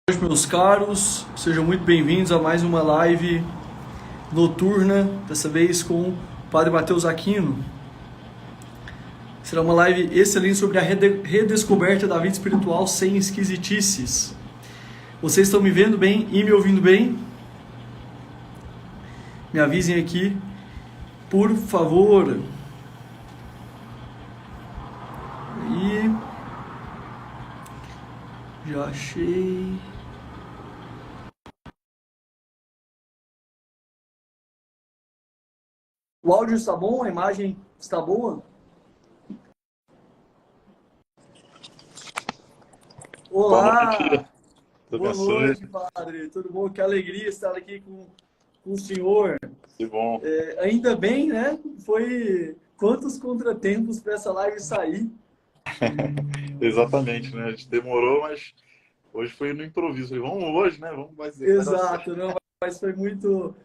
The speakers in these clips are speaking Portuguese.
Boa noite, meus caros, sejam muito bem-vindos a mais uma live noturna, dessa vez com o Padre Mateus Aquino. Será uma live excelente sobre a redescoberta da vida espiritual sem esquisitices. Vocês estão me vendo bem e me ouvindo bem? Me avisem aqui, por favor. E já achei. O áudio está bom? A imagem está boa? Olá! Boa noite, padre. Tudo bom? Que alegria estar aqui com o senhor. Que bom. Ainda bem, né? Foi quantos contratempos para essa live sair. Exatamente, né? A gente demorou, mas hoje foi no improviso. Vamos hoje, né? Vamos fazer. Exato, não, mas foi muito...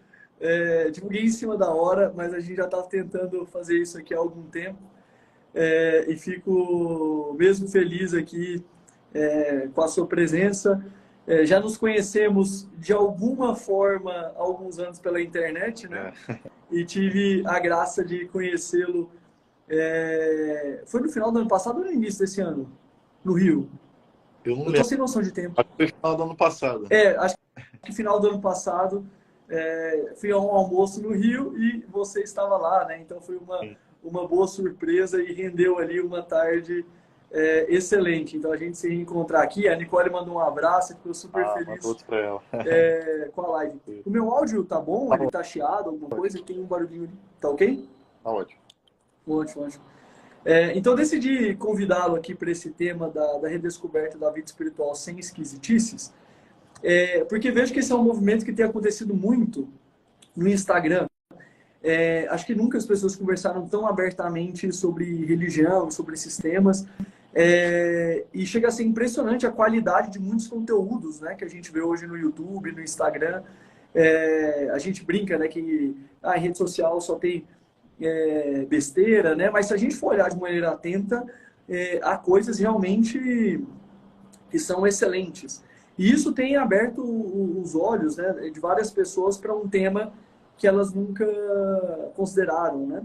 divulguei em cima da hora, mas a gente já está tentando fazer isso aqui há algum tempo. E fico mesmo feliz aqui com a sua presença. Já nos conhecemos de alguma forma há alguns anos pela internet, né? E tive a graça de conhecê-lo. Foi no final do ano passado ou no início desse ano? No Rio? Eu não Eu tô lembro. sem noção de tempo. Acho que foi no final do ano passado. Acho que final do ano passado fui a um almoço no Rio e você estava lá, né? Então foi uma boa surpresa e rendeu ali uma tarde excelente. Então a gente se reencontrar aqui. A Nicole mandou um abraço, ficou super feliz Outro para ela. com a live. O meu áudio tá bom? Ele tá chiado, alguma coisa? Tem um barulhinho ali. Tá ok? Tá ótimo. Ótimo, ótimo. Então decidi convidá-lo aqui para esse tema da redescoberta da vida espiritual sem esquisitices, porque vejo que esse é um movimento que tem acontecido muito no Instagram. Acho que nunca as pessoas conversaram tão abertamente sobre religião, sobre esses temas. E chega a ser impressionante a qualidade de muitos conteúdos, né, que a gente vê hoje no YouTube, no Instagram. A gente brinca, né, que a rede social só tem besteira, né? Mas se a gente for olhar de maneira atenta, há coisas realmente que são excelentes. E isso tem aberto os olhos, né, de várias pessoas para um tema que elas nunca consideraram, né?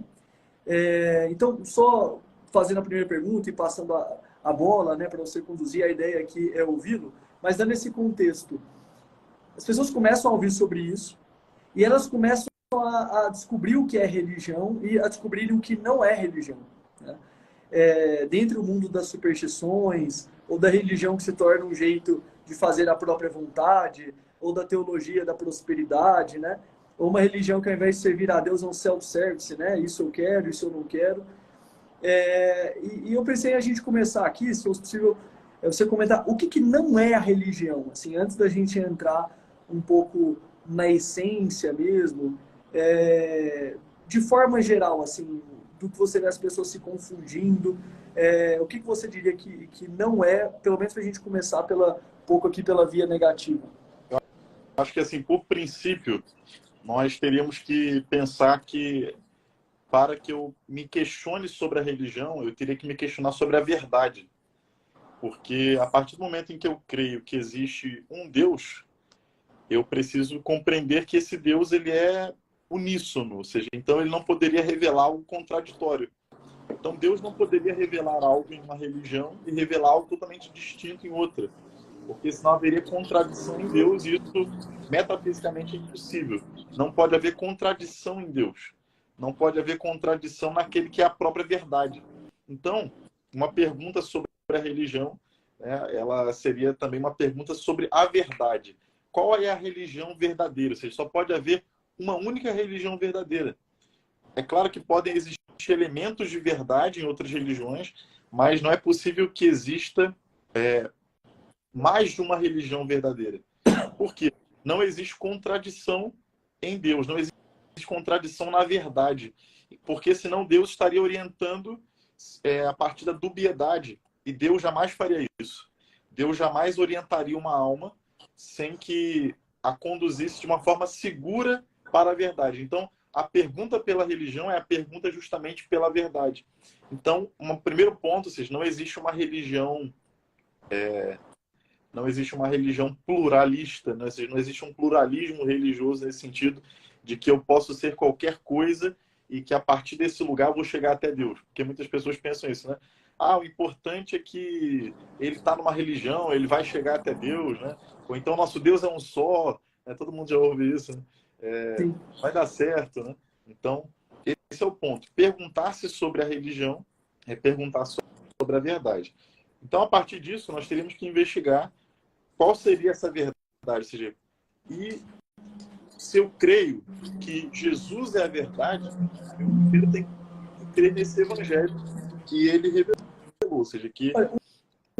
Então, só fazendo a primeira pergunta e passando a bola, né, para você conduzir, a ideia aqui é ouvi-lo, mas dando esse contexto. As pessoas começam a ouvir sobre isso e elas começam a descobrir o que é religião e a descobrir o que não é religião, né? Dentro do mundo das superstições ou da religião que se torna um jeito de fazer a própria vontade ou da teologia da prosperidade, né? Ou uma religião que ao invés de servir a Deus é um self-service, né? Isso eu quero, isso eu não quero. E eu pensei a gente começar aqui, se fosse possível, você comentar o que não é a religião, assim, antes da gente entrar um pouco na essência mesmo, de forma geral, assim, do que você vê as pessoas se confundindo, o que você diria que não é, pelo menos para a gente começar pouco aqui pela via negativa? Acho que, assim, por princípio, nós teríamos que pensar que, para que eu me questione sobre a religião, eu teria que me questionar sobre a verdade. Porque a partir do momento em que eu creio que existe um Deus, eu preciso compreender que esse Deus ele é uníssono, ou seja, então ele não poderia revelar algo contraditório. Então Deus não poderia revelar algo em uma religião e revelar algo totalmente distinto em outra, porque senão haveria contradição em Deus e isso metafisicamente é impossível. Não pode haver contradição em Deus. Não pode haver contradição naquele que é a própria verdade. Então, uma pergunta sobre a religião, né, ela seria também uma pergunta sobre a verdade. Qual é a religião verdadeira? Ou seja, só pode haver uma única religião verdadeira. É claro que podem existir elementos de verdade em outras religiões, mas não é possível que exista mais de uma religião verdadeira. Por quê? Não existe contradição em Deus, não existe contradição na verdade. Porque senão Deus estaria orientando a partir da dubiedade. E Deus jamais faria isso. Deus jamais orientaria uma alma sem que a conduzisse de uma forma segura para a verdade. Então, a pergunta pela religião é a pergunta justamente pela verdade. Então, um primeiro ponto, ou seja, não existe uma religião não existe uma religião pluralista, não existe um pluralismo religioso nesse sentido de que eu posso ser qualquer coisa e que a partir desse lugar eu vou chegar até Deus. Porque muitas pessoas pensam isso, né? Ah, o importante é que ele está numa religião, ele vai chegar até Deus, né? Ou então nosso Deus é um só, né? Todo mundo já ouve isso, né? Sim. Vai dar certo, né? Então, esse é o ponto. Perguntar-se sobre a religião é perguntar sobre a verdade. Então, a partir disso, nós teríamos que investigar qual seria essa verdade, ou seja, e se eu creio que Jesus é a verdade, eu primeiro tenho que crer nesse evangelho que ele revelou, ou seja, que Olha,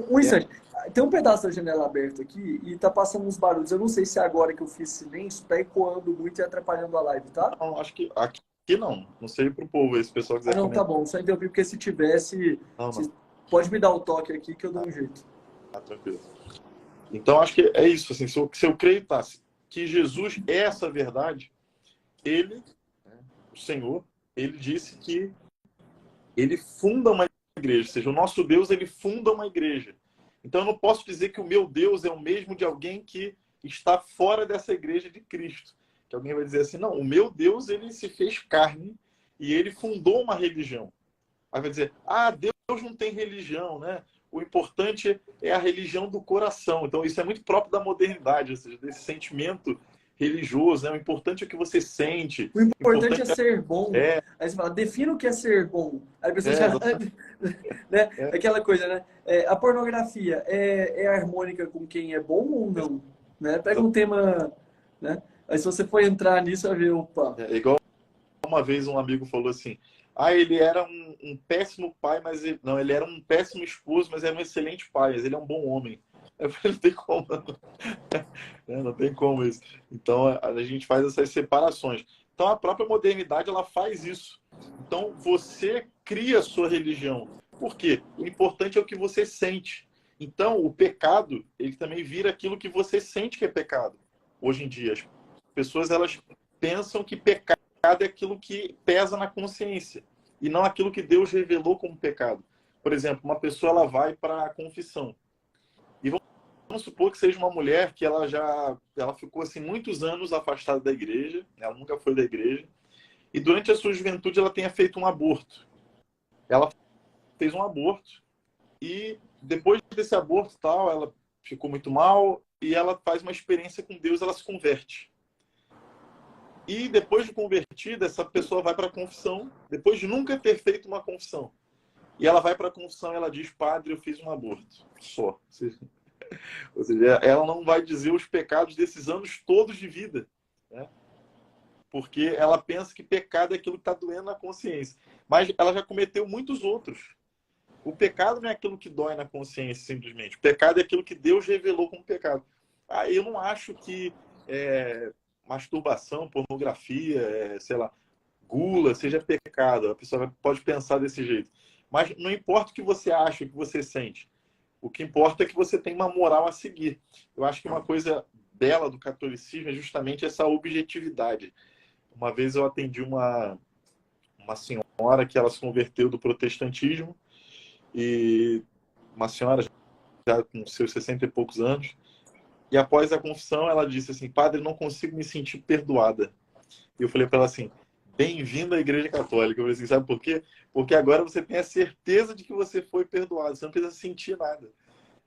um instante. Tem um pedaço da janela aberta aqui e tá passando uns barulhos. Eu não sei se agora que eu fiz silêncio tá ecoando muito e atrapalhando a live, tá? não, acho que aqui não. Não sei para o povo, se o pessoal Ah, quiser não, tá comentar. bom. Só interrompi porque se tivesse, Não, não. pode me dar o toque aqui que eu dou um jeito. Tá tranquilo. Então, acho que é isso. Assim, se eu creio que Jesus é essa verdade, ele, o Senhor, ele disse que ele funda uma igreja. Ou seja, o nosso Deus, ele funda uma igreja. Então, eu não posso dizer que o meu Deus é o mesmo de alguém que está fora dessa igreja de Cristo. Que alguém vai dizer assim, não, o meu Deus, ele se fez carne e ele fundou uma religião. Aí vai dizer, ah, Deus não tem religião, né? O importante é a religião do coração. Então, isso é muito próprio da modernidade, ou seja, desse sentimento religioso, né? O importante é o que você sente. O importante é ser bom. É, Aí você fala, defina o que é ser bom. Aí a pessoa é, já... exatamente. né? É. Aquela coisa, né? A pornografia é harmônica com quem é bom ou não? Né? Pega um tema, né? Aí se você for entrar nisso, vai ver, opa. É igual uma vez um amigo falou assim, ah, ele era um péssimo pai, mas não, ele era um péssimo esposo, mas era um excelente pai, mas ele é um bom homem. Eu falei, não tem como, não tem como isso. Então, a gente faz essas separações. Então, a própria modernidade, ela faz isso. Então, você cria a sua religião. Por quê? O importante é o que você sente. Então, o pecado, ele também vira aquilo que você sente que é pecado. Hoje em dia, as pessoas, elas pensam que pecado é aquilo que pesa na consciência e não aquilo que Deus revelou como pecado. Por exemplo, uma pessoa, ela vai para a confissão. E vamos supor que seja uma mulher que ela ficou assim muitos anos afastada da igreja, ela nunca foi da igreja, e durante a sua juventude ela tenha feito um aborto. Ela fez um aborto e depois desse aborto tal, ela ficou muito mal e ela faz uma experiência com Deus, ela se converte. E depois de convertida, essa pessoa vai para a confissão, depois de nunca ter feito uma confissão. E ela vai para a confissão e ela diz, padre, eu fiz um aborto. Só. Ou seja, ela não vai dizer os pecados desses anos todos de vida, né? Porque ela pensa que pecado é aquilo que está doendo na consciência. Mas ela já cometeu muitos outros. O pecado não é aquilo que dói na consciência, simplesmente. O pecado é aquilo que Deus revelou como pecado. Eu não acho que masturbação, pornografia, sei lá, gula, seja pecado. A pessoa pode pensar desse jeito. Mas não importa o que você acha, o que você sente. O que importa é que você tem uma moral a seguir. Eu acho que uma coisa bela do catolicismo é justamente essa objetividade. Uma vez eu atendi uma senhora que ela se converteu do protestantismo, e uma senhora já com seus 60 e poucos anos, e após a confissão ela disse assim, padre, não consigo me sentir perdoada. E eu falei para ela assim, bem-vindo à Igreja Católica. Eu falei assim, sabe por quê? Porque agora você tem a certeza de que você foi perdoado, você não precisa sentir nada.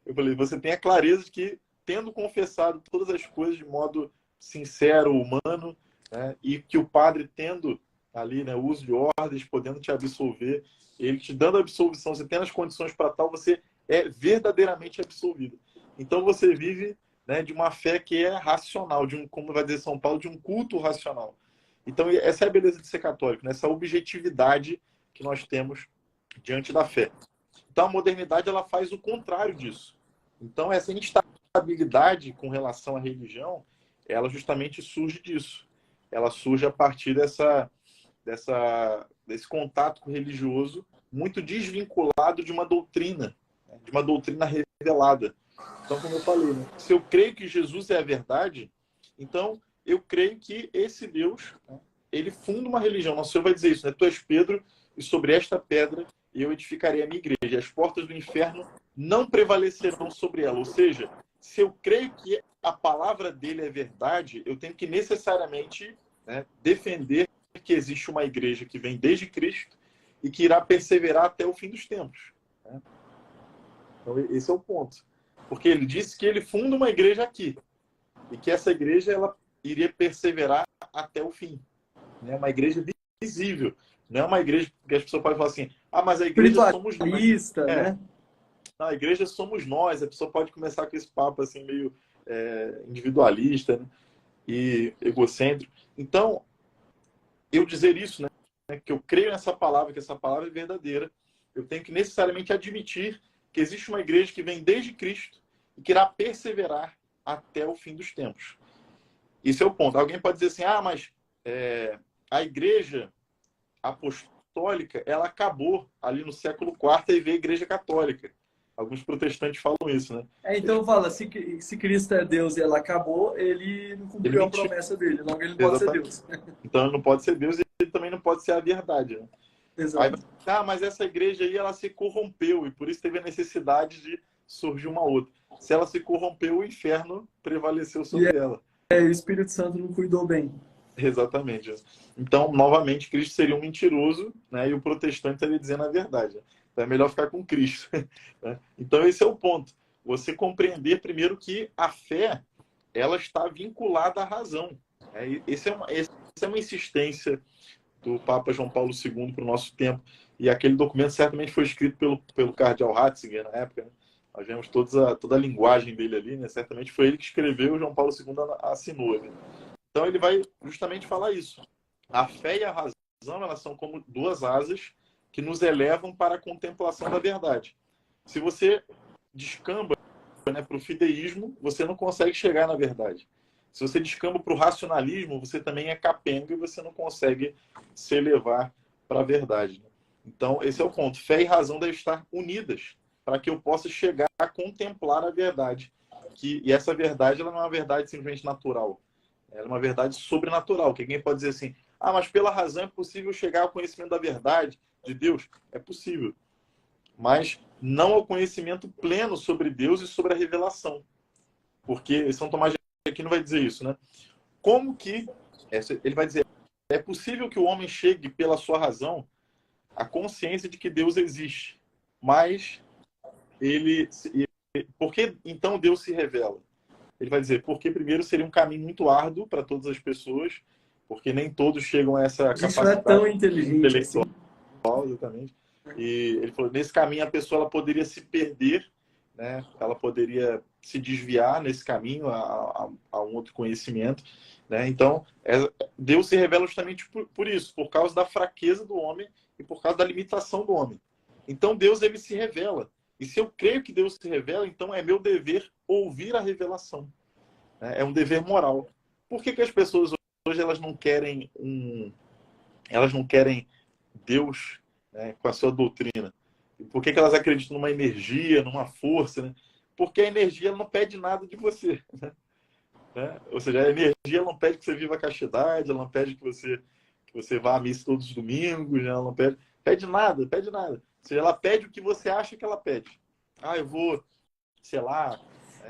Eu falei, você tem a clareza de que, tendo confessado todas as coisas de modo sincero, humano, né, e que o padre tendo ali, né, o uso de ordens, podendo te absolver, ele te dando a absolvição, você tendo as condições para tal, você é verdadeiramente absolvido. Então você vive, né, de uma fé que é racional, como vai dizer São Paulo, de um culto racional. Então essa é a beleza de ser católico, né, essa objetividade que nós temos diante da fé. Então a modernidade, ela faz o contrário disso. Então essa instabilidade com relação à religião, ela justamente surge disso. Ela surge a partir desse contato religioso muito desvinculado de uma doutrina revelada. Então, como eu falei, né, se eu creio que Jesus é a verdade, então eu creio que esse Deus, né, ele funda uma religião. Nosso Senhor vai dizer isso, né? Tu és Pedro, e sobre esta pedra eu edificarei a minha igreja. As portas do inferno não prevalecerão sobre ela. Ou seja, se eu creio que a palavra dele é verdade, eu tenho que necessariamente, né, defender que existe uma igreja que vem desde Cristo e que irá perseverar até o fim dos tempos. Né? Então, esse é o ponto. Porque ele disse que ele funda uma igreja aqui e que essa igreja ela iria perseverar até o fim. É uma igreja visível. Não é uma igreja que as pessoas podem falar assim, ah, mas a igreja somos nós. Né? A igreja somos nós. A pessoa pode começar com esse papo assim, meio individualista, né? E egocêntrico. Então, eu dizer isso, né, que eu creio nessa palavra, que essa palavra é verdadeira, eu tenho que necessariamente admitir que existe uma igreja que vem desde Cristo e que irá perseverar até o fim dos tempos. Isso é o ponto. Alguém pode dizer assim, ah, mas a igreja apostólica, ela acabou ali no século IV e veio a igreja católica. Alguns protestantes falam isso, né? Então fala, se Cristo é Deus e ela acabou, ele não cumpriu a promessa dele, logo ele não pode ser Deus. Então ele não pode ser Deus e ele também não pode ser a verdade, né? Exato. Aí, mas essa igreja aí, ela se corrompeu e por isso teve a necessidade de surgir uma outra. Se ela se corrompeu, o inferno prevaleceu sobre ela. O Espírito Santo não cuidou bem. Exatamente. Então, novamente, Cristo seria um mentiroso, né? E o protestante estaria dizendo a verdade. Então, é melhor ficar com Cristo. Né? Então, esse é o ponto. Você compreender primeiro que a fé ela está vinculada à razão. Essa é uma insistência do Papa João Paulo II para o nosso tempo. E aquele documento certamente foi escrito pelo cardeal Ratzinger na época. Né? Nós vemos toda a linguagem dele ali. Né? Certamente foi ele que escreveu, João Paulo II assinou. Né? Então ele vai justamente falar isso. A fé e a razão, elas são como duas asas que nos elevam para a contemplação da verdade. Se você descamba, né, para o fideísmo, você não consegue chegar na verdade. Se você descamba para o racionalismo, você também é capenga e você não consegue se elevar para a verdade. Então, esse é o ponto. Fé e razão devem estar unidas para que eu possa chegar a contemplar a verdade. E essa verdade ela não é uma verdade simplesmente natural. Ela é uma verdade sobrenatural. Que alguém pode dizer assim, ah, mas pela razão é possível chegar ao conhecimento da verdade de Deus? É possível. Mas não ao conhecimento pleno sobre Deus e sobre a revelação. Porque São Tomás de Aquino vai dizer isso, né? Como que... Ele vai dizer, é possível que o homem chegue pela sua razão à consciência de que Deus existe. Mas por que então Deus se revela? Ele vai dizer, porque primeiro seria um caminho muito árduo para todas as pessoas, porque nem todos chegam a essa capacidade não é tão inteligente intelectual. Assim. Exatamente. E ele falou, nesse caminho a pessoa ela poderia se perder, né? Ela poderia se desviar nesse caminho a um outro conhecimento. Né? Então, Deus se revela justamente por isso, por causa da fraqueza do homem e por causa da limitação do homem. Então, Deus ele se revela. E se eu creio que Deus se revela, então é meu dever ouvir a revelação. É um dever moral. Por que as pessoas hoje elas não querem Deus, né, com a sua doutrina? Por que elas acreditam numa energia, numa força? Né? Porque a energia ela não pede nada de você. Né? Ou seja, a energia não pede que você viva a castidade, ela não pede que você vá à missa todos os domingos, né? Ela não pede nada. Ou seja, ela pede o que você acha que ela pede. Ah, eu vou, sei lá,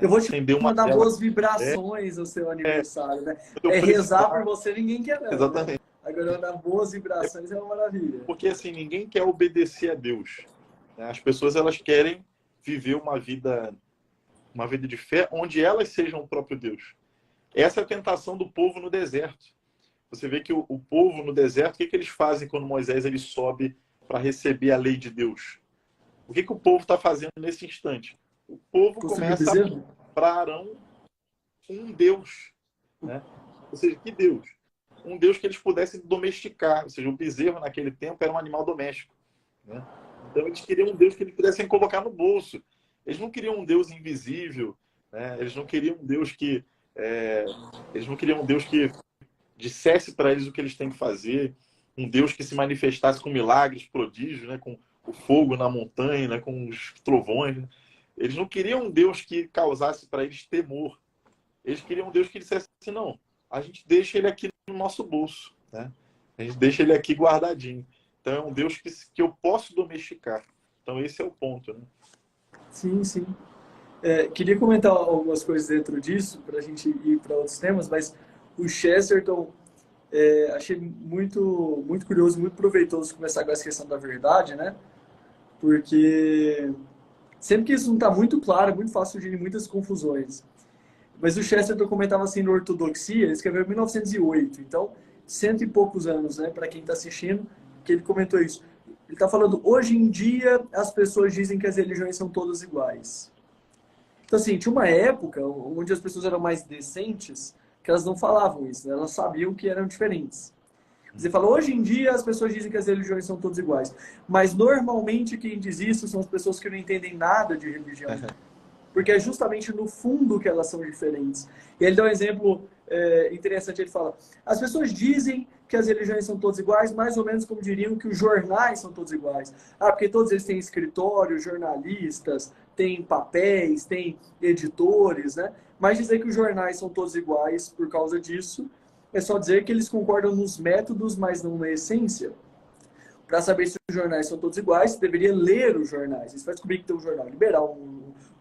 eu vou te mandar boas vibrações no seu aniversário, né? Rezar por você, ninguém quer não. Exatamente. Né? Agora, dar boas vibrações é uma maravilha. Porque, assim, ninguém quer obedecer a Deus. As pessoas, elas querem viver uma vida de fé onde elas sejam o próprio Deus. Essa é a tentação do povo no deserto. Você vê que o povo no deserto, o que eles fazem quando Moisés ele sobe para receber a lei de Deus? O que o povo está fazendo nesse instante? O povo começa a para Arão um Deus. Né? Ou seja, que Deus? Um Deus que eles pudessem domesticar. Ou seja, o bezerro naquele tempo era um animal doméstico. Né? Então eles queriam um Deus que eles pudessem colocar no bolso. Eles não queriam um Deus invisível. Né? Eles não queriam um Deus que dissesse para eles o que eles têm que fazer. Um Deus que se manifestasse com milagres, prodígios, né? Com o fogo na montanha, né? Com os trovões. Né? Eles não queriam um Deus que causasse para eles temor. Eles queriam um Deus que dissesse assim, não, a gente deixa ele aqui no nosso bolso. Né? A gente deixa ele aqui guardadinho. Então é um Deus que eu posso domesticar. Então esse é o ponto. Né? Sim, sim. Queria comentar algumas coisas dentro disso, para a gente ir para outros temas, mas o Chesterton, achei muito curioso, muito proveitoso começar com essa questão da verdade, né? Porque sempre que isso não está muito claro, é muito fácil surgir muitas confusões. Mas o Chesterton comentava assim no Ortodoxia, ele escreveu em 1908, então cento e poucos anos, né, para quem está assistindo, que ele comentou isso. Ele está falando, hoje em dia as pessoas dizem que as religiões são todas iguais. Então, assim, tinha uma época onde as pessoas eram mais decentes, que elas não falavam isso, né? Elas sabiam que eram diferentes. Você fala, hoje em dia as pessoas dizem que as religiões são todas iguais. Mas normalmente quem diz isso são as pessoas que não entendem nada de religião. Porque é justamente no fundo que elas são diferentes. E ele dá um exemplo interessante, ele fala, as pessoas dizem que as religiões são todas iguais, mais ou menos como diriam que os jornais são todos iguais. Ah, porque todos eles têm escritórios, jornalistas, têm papéis, têm editores, né? Mas dizer que os jornais são todos iguais por causa disso é só dizer que eles concordam nos métodos, mas não na essência. Para saber se os jornais são todos iguais, você deveria ler os jornais. Você vai descobrir que tem um jornal liberal,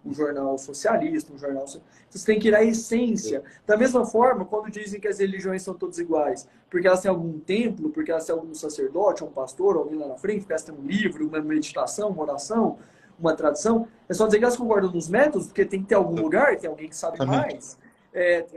um jornal socialista, um jornal... Você tem que ir à essência. Da mesma forma, quando dizem que as religiões são todas iguais, porque elas têm algum templo, porque elas têm algum sacerdote, um pastor, alguém lá na frente, porque elas têm um livro, uma meditação, uma oração, uma tradição, é só dizer que elas concordam nos métodos, porque tem que ter algum lugar, tem alguém que sabe mais.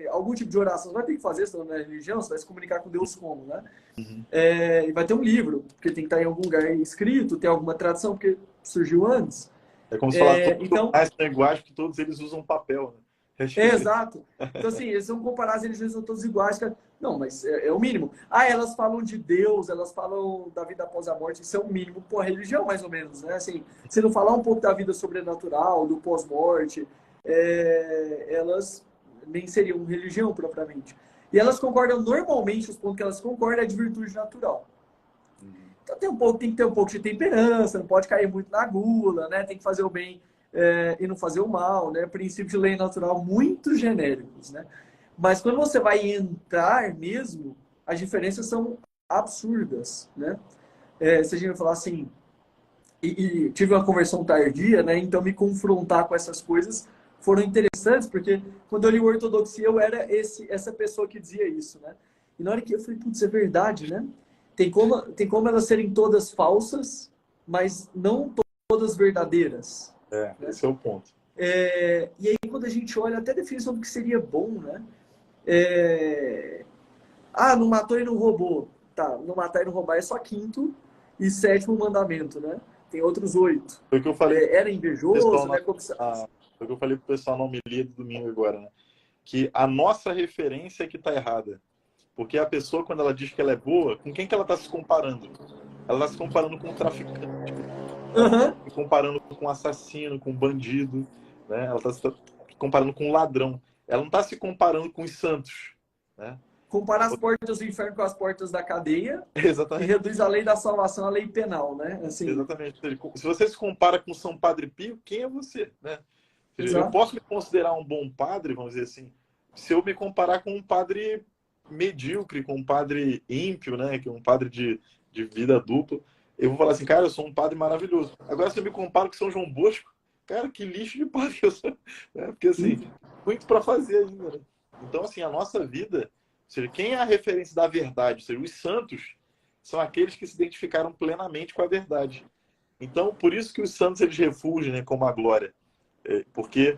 Algum tipo de oração você vai ter que fazer, senão não é religião, você vai se comunicar com Deus como, né? Uhum. E vai ter um livro, porque tem que estar em algum lugar escrito, tem alguma tradição, porque surgiu antes. É como se falasse todos os Então, jornais são iguais, porque todos eles usam papel, né? exato. Então, assim, eles vão comparar as religiões, são todas iguais. Cara. Não, mas é o mínimo. Ah, elas falam de Deus, elas falam da vida após a morte, isso é o mínimo. Pô, a religião, mais ou menos, né? Assim, se não falar um pouco da vida sobrenatural, do pós-morte, elas nem seriam religião propriamente. E elas concordam, normalmente, os pontos que elas concordam é de virtude natural. Então tem que ter um pouco de temperança, não pode cair muito na gula, né? Tem que fazer o bem e não fazer o mal, né? Princípio de lei natural muito genéricos, né? Mas quando você vai entrar mesmo, as diferenças são absurdas, né? Se a gente vai falar assim, e tive uma conversão tardia, né? Então me confrontar com essas coisas foram interessantes, porque quando eu li o Ortodoxia, eu era essa pessoa que dizia isso, né? E na hora que eu falei, putz, é verdade, né? Tem como elas serem todas falsas, mas não todas verdadeiras. Né? Esse é o ponto. E aí, quando a gente olha até a definição do que seria bom, né? Não matou e não roubou. Tá, não matar e não roubar é só quinto e sétimo mandamento, né? Tem outros 8. Foi o que eu falei Era pro pessoal invejoso, né? foi o que eu falei pro pessoal na homilia do domingo agora, né? Que a nossa referência é que tá errada. Porque a pessoa, quando ela diz que ela é boa, com quem que ela está se comparando? Ela está se comparando com um traficante, se comparando com um assassino, com um bandido, né? Ela está se comparando com um ladrão. Ela não está se comparando com os santos, né? Comparar as portas do inferno com as portas da cadeia e Exatamente. reduz a lei da salvação à lei penal, né? Assim, Exatamente. Se você se compara com São Padre Pio, quem é você, né? Eu posso me considerar um bom padre, vamos dizer assim, se eu me comparar com um padre medíocre, com um padre ímpio, né? Que é um padre de vida dupla. Eu vou falar assim, cara, eu sou um padre maravilhoso. Agora, se eu me comparo com São João Bosco, cara, que lixo de padre eu sou. Né? Porque, assim, muito para fazer ainda. Né? Então, assim, a nossa vida, ou seja, quem é a referência da verdade? Ou seja, os santos são aqueles que se identificaram plenamente com a verdade. Então, por isso que os santos eles refugem, né, como a glória. Porque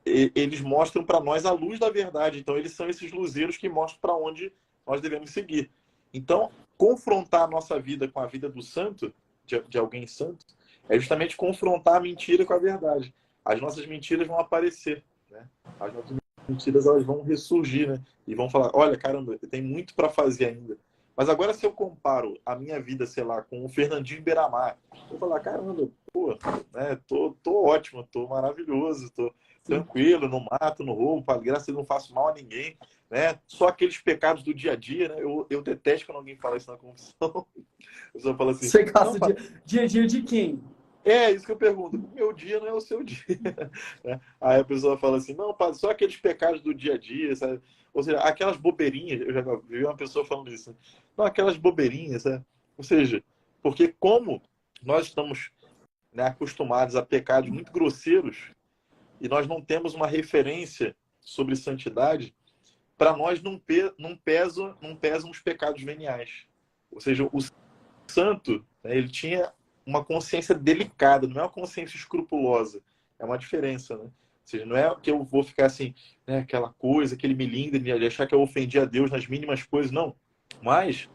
eles mostram para nós a luz da verdade. Então, eles são esses luzeiros que mostram para onde nós devemos seguir. Então, confrontar a nossa vida com a vida do santo, de alguém santo, é justamente confrontar a mentira com a verdade. As nossas mentiras vão aparecer, né? As nossas mentiras elas vão ressurgir, né? E vão falar, olha, caramba, tem muito para fazer ainda. Mas agora, se eu comparo a minha vida, sei lá, com o Fernandinho Beiramar, eu vou falar, caramba, pô, né, tô ótimo, tô maravilhoso, tô tranquilo, não mato, não roubo, para graças a Deus não faço mal a ninguém, né? Só aqueles pecados do dia a dia, né? Eu detesto quando alguém fala isso na confissão. Eu só falo assim, você gasta não, dia a dia de quem? é isso que eu pergunto. O meu dia não é o seu dia. Né? Aí a pessoa fala assim, não, só aqueles pecados do dia a dia, sabe? Ou seja, aquelas bobeirinhas, eu já vi uma pessoa falando isso, né? Não, aquelas bobeirinhas, sabe? Ou seja, porque como nós estamos, né, acostumados a pecados muito grosseiros, e nós não temos uma referência sobre santidade, para nós não pesam os pecados veniais. Ou seja, o santo, né, ele tinha uma consciência delicada, não é uma consciência escrupulosa. É uma diferença, né? Ou seja, não é que eu vou ficar assim, né, aquela coisa, aquele milindre, de achar que eu ofendi a Deus nas mínimas coisas, não. Mas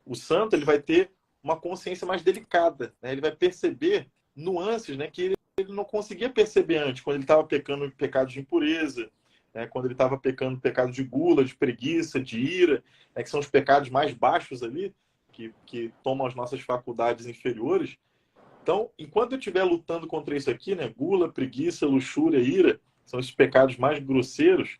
o santo, ele vai ter uma consciência mais delicada, né? Ele vai perceber nuances, né, que ele não conseguia perceber antes, quando ele estava pecando pecados de impureza, né, quando ele estava pecando pecado de gula, de preguiça, de ira, né, que são os pecados mais baixos ali, que tomam as nossas faculdades inferiores. Então, enquanto eu estiver lutando contra isso aqui, né, gula, preguiça, luxúria, ira, são esses pecados mais grosseiros,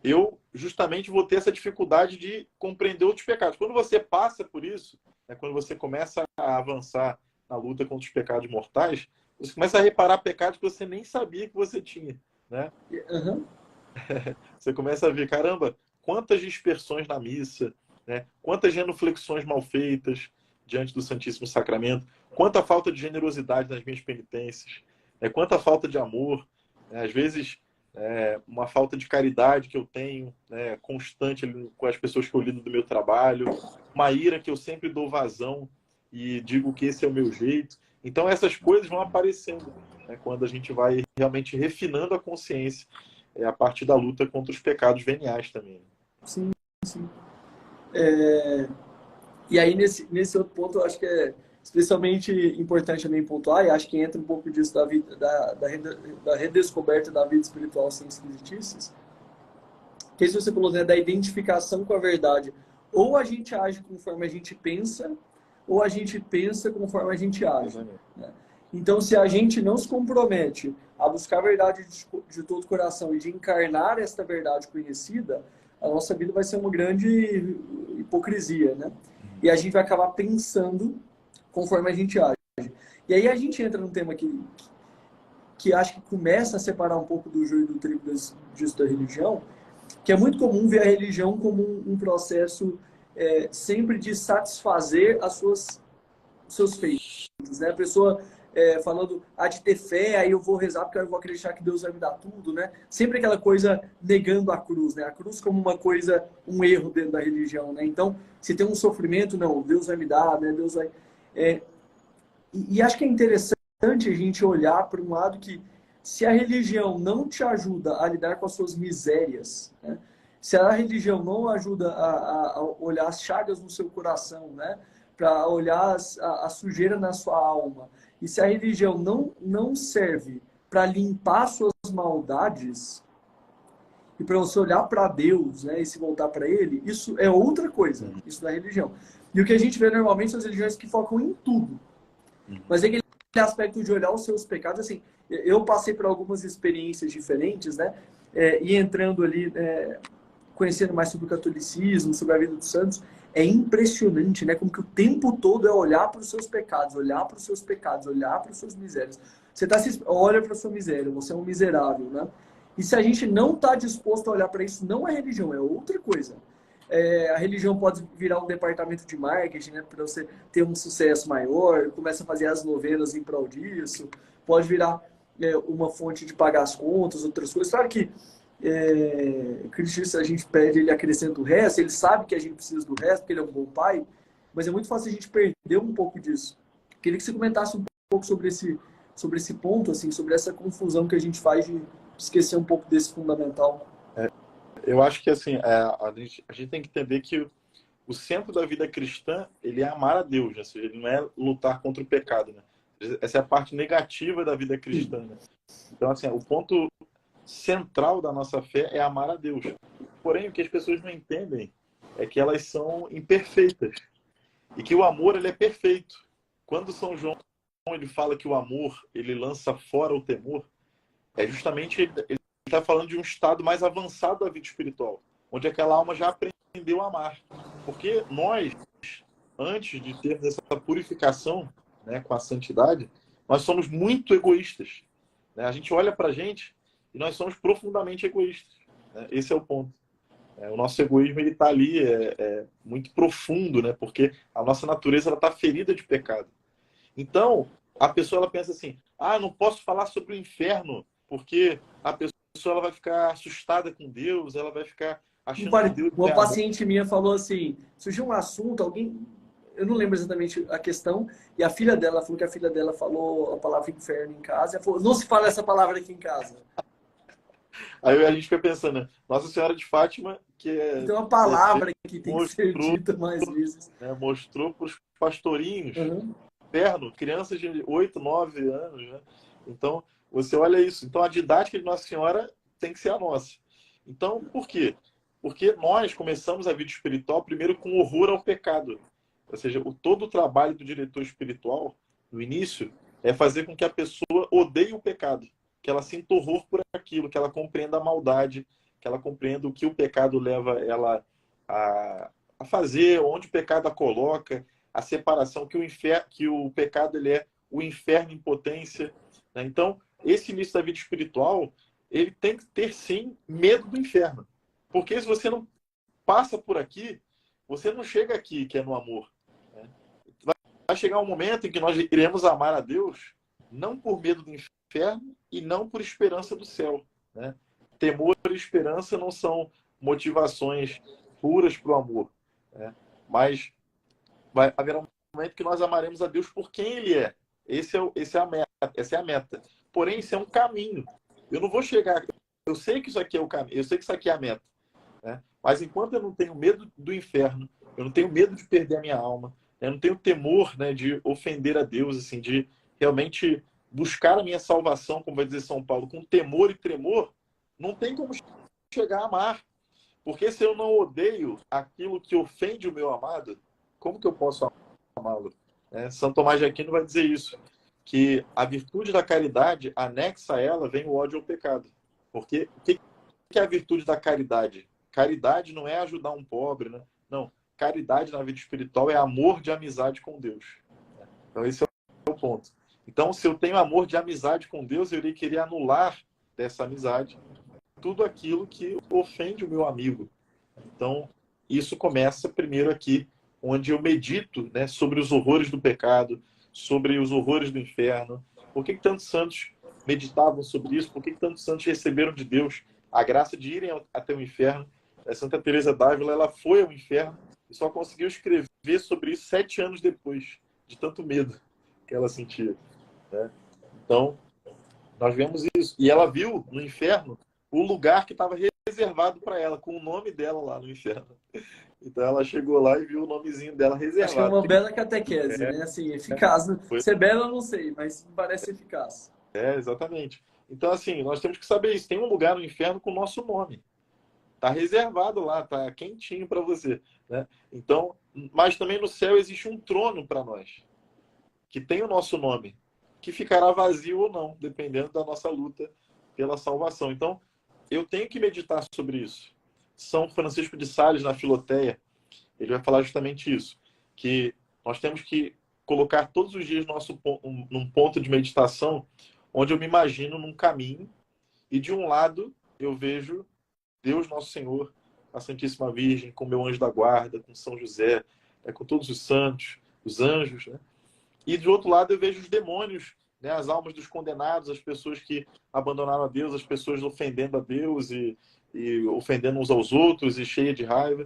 eu justamente vou ter essa dificuldade de compreender outros pecados. Quando você passa por isso, né, quando você começa a avançar na luta contra os pecados mortais, você começa a reparar pecados que você nem sabia que você tinha, né? Uhum. Você começa a ver, caramba, quantas dispersões na missa, né? Quantas genuflexões mal feitas diante do Santíssimo Sacramento, quanta falta de generosidade nas minhas penitências, né? Quanta falta de amor, né? Às vezes uma falta de caridade que eu tenho, né, constante com as pessoas que eu lido do meu trabalho, uma ira que eu sempre dou vazão e digo que esse é o meu jeito. Então essas coisas vão aparecendo, né, quando a gente vai realmente refinando a consciência, a partir da luta contra os pecados veniais também. Sim, sim. E aí, nesse outro ponto, eu acho que é especialmente importante também pontuar, e acho que entra um pouco disso da redescoberta da vida espiritual sem esquisitices, que isso você falou, né, da identificação com a verdade. Ou a gente age conforme a gente pensa, ou a gente pensa conforme a gente age. Né? Então, se a gente não se compromete a buscar a verdade de todo o coração e de encarnar esta verdade conhecida, a nossa vida vai ser uma grande hipocrisia, né? E a gente vai acabar pensando conforme a gente age. E aí a gente entra num tema que acho que começa a separar um pouco do joio e do trigo disso da religião, que é muito comum ver a religião como um processo sempre de satisfazer seus feitos, né? A pessoa falando, de ter fé, aí eu vou rezar porque eu vou acreditar que Deus vai me dar tudo, né? Sempre aquela coisa negando a cruz, né? A cruz como uma coisa, um erro dentro da religião, né? Então, se tem um sofrimento, não, Deus vai me dar, né? Deus vai... E acho que é interessante a gente olhar para um lado que, se a religião não te ajuda a lidar com as suas misérias, né? Se a religião não ajuda a olhar as chagas no seu coração, né? Para olhar a sujeira na sua alma, e se a religião não serve para limpar suas maldades e para você olhar para Deus, né, e se voltar para Ele, isso é outra coisa, isso da religião. E o que a gente vê normalmente são as religiões que focam em tudo. Mas é aquele aspecto de olhar os seus pecados, assim, eu passei por algumas experiências diferentes, né, e entrando ali, conhecendo mais sobre o catolicismo, sobre a vida dos santos, é impressionante, né? Como que o tempo todo é olhar para os seus pecados, olhar para os seus pecados, olhar para as suas misérias. Você olha para a sua miséria, você é um miserável, né? E se a gente não está disposto a olhar para isso, não é religião, é outra coisa. A religião pode virar um departamento de marketing, né? Para você ter um sucesso maior, começa a fazer as novenas em prol disso, pode virar uma fonte de pagar as contas, outras coisas. Claro que Cristo, se a gente pede, ele acrescenta o resto, ele sabe que a gente precisa do resto, porque ele é um bom pai, mas é muito fácil a gente perder um pouco disso. Queria que você comentasse um pouco sobre esse ponto, assim, sobre essa confusão que a gente faz de esquecer um pouco desse fundamental. Eu acho que assim, a gente tem que entender que o centro da vida cristã, ele é amar a Deus, né? Ou seja, ele não é lutar contra o pecado, né? Essa é a parte negativa da vida cristã, né? Então, assim, o ponto central da nossa fé é amar a Deus. Porém, o que as pessoas não entendem é que elas são imperfeitas e que o amor, ele é perfeito. Quando São João ele fala que o amor, ele lança fora o temor, é justamente ele está falando de um estado mais avançado da vida espiritual, onde aquela alma já aprendeu a amar. Porque nós, antes de termos essa purificação, né, com a santidade, nós somos muito egoístas, né? A gente olha para a gente e nós somos profundamente egoístas, né? Esse é o ponto. O nosso egoísmo ele está ali, muito profundo, né? Porque a nossa natureza está ferida de pecado. Então, a pessoa ela pensa assim, não posso falar sobre o inferno, Porque a pessoa ela vai ficar assustada com Deus, ela vai ficar achando que Deus não Uma é amor. paciente minha falou assim, surgiu um assunto, alguém, eu não lembro exatamente a questão, e a filha dela falou que a filha dela falou a palavra inferno em casa, ela falou, não se fala essa palavra aqui em casa. Aí a gente fica pensando, né? Nossa Senhora de Fátima, que é Então, é uma dezembro, palavra que tem que ser mostrou, dita mais vezes. né, mostrou para os pastorinhos, Uhum. inferno, crianças de 8, 9 anos, né? Então, você olha isso. Então, a didática de Nossa Senhora tem que ser a nossa. Então, por quê? Porque nós começamos a vida espiritual primeiro com horror ao pecado. Ou seja, todo o trabalho do diretor espiritual, no início, é fazer com que a pessoa odeie o pecado, que ela sinta horror por aquilo, que ela compreenda a maldade, que ela compreenda o que o pecado leva ela a fazer, onde o pecado a coloca, a separação, que o pecado ele é o inferno em potência. Né? Então, esse início da vida espiritual, ele tem que ter, sim, medo do inferno. Porque se você não passa por aqui, você não chega aqui, que é no amor. Né? Vai chegar um momento em que nós iremos amar a Deus, não por medo do inferno e não por esperança do céu. Né? Temor e esperança não são motivações puras para o amor. Né? Mas vai haver um momento que nós amaremos a Deus por quem Ele é. Essa é a meta. Porém, isso é um caminho. Eu não vou chegar. Eu sei que isso aqui é o caminho. Eu sei que isso aqui é a meta. Né? Mas enquanto eu não tenho medo do inferno, eu não tenho medo de perder a minha alma, eu não tenho temor, né, de ofender a Deus, assim, de realmente buscar a minha salvação, como vai dizer São Paulo, com temor e tremor, não tem como chegar a amar. Porque se eu não odeio aquilo que ofende o meu amado, como que eu posso amá-lo? São Tomás de Aquino vai dizer isso, que a virtude da caridade, anexa a ela, vem o ódio ao pecado. Porque o que é a virtude da caridade? Caridade não é ajudar um pobre, né? Não. Caridade na vida espiritual é amor de amizade com Deus. Então, esse é o ponto. Então, se eu tenho amor de amizade com Deus, eu irei querer anular dessa amizade tudo aquilo que ofende o meu amigo. Então, isso começa primeiro aqui, onde eu medito, né, sobre os horrores do pecado, sobre os horrores do inferno. Por que tantos santos meditavam sobre isso? Por que tantos santos receberam de Deus a graça de irem até o inferno? Santa Teresa d'Ávila, ela foi ao inferno e só conseguiu escrever sobre isso 7 anos depois, de tanto medo que ela sentia. Né? Então, nós vemos isso. E ela viu no inferno o lugar que estava reservado para ela, com o nome dela lá no inferno. Então ela chegou lá e viu o nomezinho dela Acho que é reservado. uma bela catequese, né? Assim, eficaz. Foi... Se é bela, eu não sei, mas parece eficaz. exatamente. Então, assim, nós temos que saber isso. Tem um lugar no inferno com o nosso nome. Está reservado lá, está quentinho para você. Né? Então, mas também no céu existe um trono para nós, que tem o nosso nome, que ficará vazio ou não, dependendo da nossa luta pela salvação. Então, eu tenho que meditar sobre isso. São Francisco de Sales, na Filoteia, ele vai falar justamente isso, que nós temos que colocar todos os dias num ponto de meditação onde eu me imagino num caminho e de um lado eu vejo Deus Nosso Senhor, a Santíssima Virgem, com meu anjo da guarda, com São José, com todos os santos, os anjos, né? E do outro lado eu vejo os demônios, né? As almas dos condenados, as pessoas que abandonaram a Deus, as pessoas ofendendo a Deus e ofendendo uns aos outros e cheia de raiva.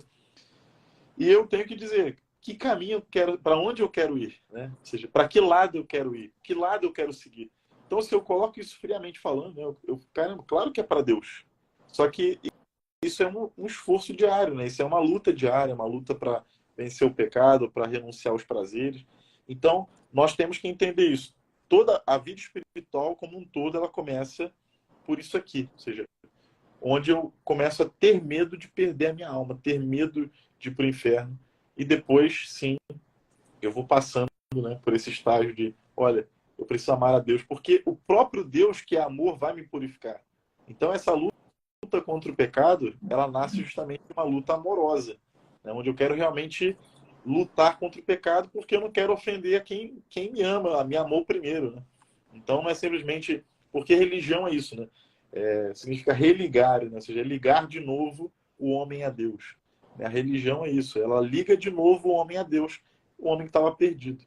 E eu tenho que dizer que caminho eu quero, para onde eu quero ir, né? Ou seja, para que lado eu quero ir, que lado eu quero seguir. Então, se eu coloco isso friamente falando, né? Caramba, claro que é para Deus. Só que isso é um esforço diário, né? Isso é uma luta diária, uma luta para vencer o pecado, para renunciar aos prazeres. Então, nós temos que entender isso. Toda a vida espiritual como um todo, ela começa por isso aqui. Ou seja, onde eu começo a ter medo de perder a minha alma, ter medo de ir para o inferno. E depois, sim, eu vou passando, né, por esse estágio de, olha, eu preciso amar a Deus, porque o próprio Deus, que é amor, vai me purificar. Então, essa luta contra o pecado, ela nasce justamente de uma luta amorosa, né, onde eu quero realmente lutar contra o pecado, porque eu não quero ofender a quem me ama, me amou primeiro. Né? Então, não é simplesmente... Porque religião é isso, né? Significa religar, né? Ou seja, ligar de novo o homem a Deus. A religião é isso, ela liga de novo o homem a Deus, o homem que estava perdido.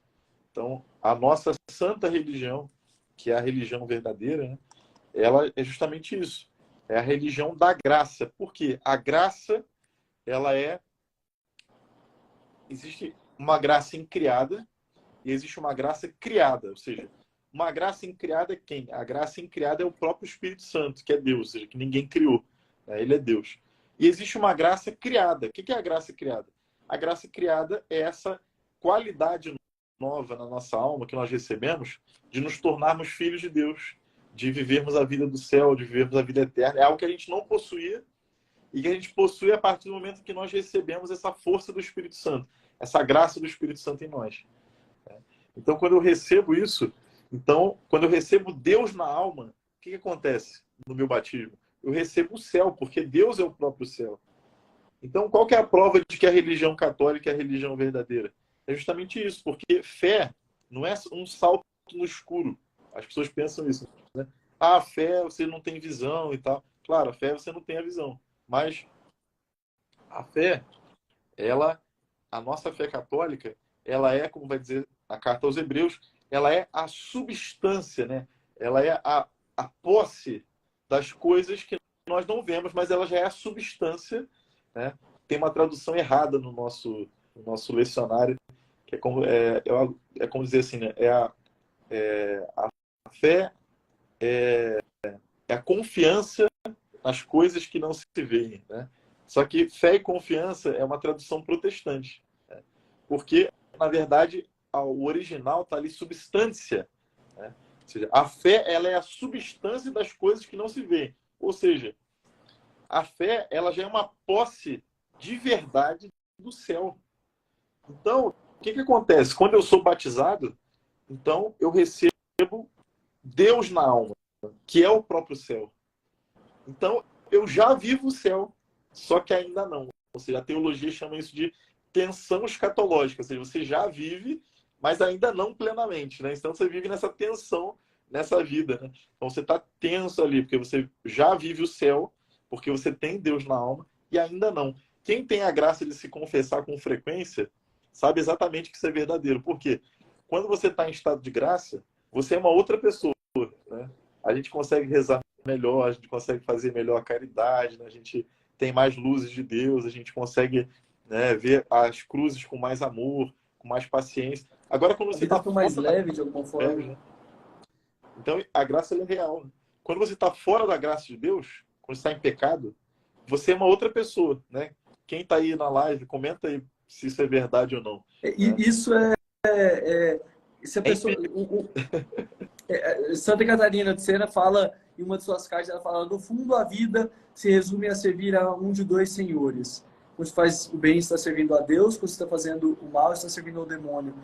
Então, a nossa santa religião, que é a religião verdadeira, né? ela é justamente isso. É a religião da graça. Por quê? A graça, ela é... Existe uma graça incriada e existe uma graça criada. Ou seja, uma graça incriada é quem? A graça incriada é o próprio Espírito Santo, que é Deus, ou seja, que ninguém criou, né? Ele é Deus. E existe uma graça criada. O que é a graça criada? A graça criada é essa qualidade nova na nossa alma que nós recebemos de nos tornarmos filhos de Deus, de vivermos a vida do céu, de vivermos a vida eterna. É algo que a gente não possuía e que a gente possui a partir do momento que nós recebemos essa força do Espírito Santo, essa graça do Espírito Santo em nós. Então, quando eu recebo isso, então, quando eu recebo Deus na alma, o que acontece no meu batismo? Eu recebo o céu, porque Deus é o próprio céu. Então, qual que é a prova de que a religião católica é a religião verdadeira? É justamente isso, porque fé não é um salto no escuro. As pessoas pensam isso, né? Ah, a fé, você não tem visão e tal. Claro, a fé você não tem a visão. Mas a fé, a nossa fé católica, ela é, como vai dizer a carta aos Hebreus, ela é a substância, né? Ela é a posse das coisas que nós não vemos, mas ela já é a substância, né? Tem uma tradução errada no nosso lecionário, que é como dizer assim, né? A fé é a confiança nas coisas que não se veem, né? Só que fé e confiança é uma tradução protestante, né? Porque, na verdade, o original está ali substância, né? Ou seja, a fé, ela é a substância das coisas que não se veem. Ou seja, a fé, ela já é uma posse de verdade do céu. Então, o que acontece? Quando eu sou batizado, então eu recebo Deus na alma, que é o próprio céu. Então, eu já vivo o céu, só que ainda não. Ou seja, a teologia chama isso de tensão escatológica. Ou seja, você já vive, mas ainda não plenamente, né? Então, você vive nessa tensão, nessa vida, né? Então, você está tenso ali, porque você já vive o céu, porque você tem Deus na alma, e ainda não. Quem tem a graça de se confessar com frequência, sabe exatamente que isso é verdadeiro. Por quê? Quando você está em estado de graça, você é uma outra pessoa, né? A gente consegue rezar melhor, a gente consegue fazer melhor a caridade, né? A gente tem mais luzes de Deus, a gente consegue, né, ver as cruzes com mais amor, com mais paciência. Agora, quando A você vida está fica fora mais da leve de alguma graça, forma, né? então a graça ela é real, né? Quando você está fora da graça de Deus, quando você está em pecado, você é uma outra pessoa, né? Quem está aí na live, comenta aí se isso é verdade ou não, né? Isso se a É pessoa, Santa Catarina de Sena fala, em uma de suas cartas, ela fala: no fundo, a vida se resume a servir a um de dois senhores. Quando você faz o bem, está servindo a Deus; quando você está fazendo o mal, está servindo ao demônio.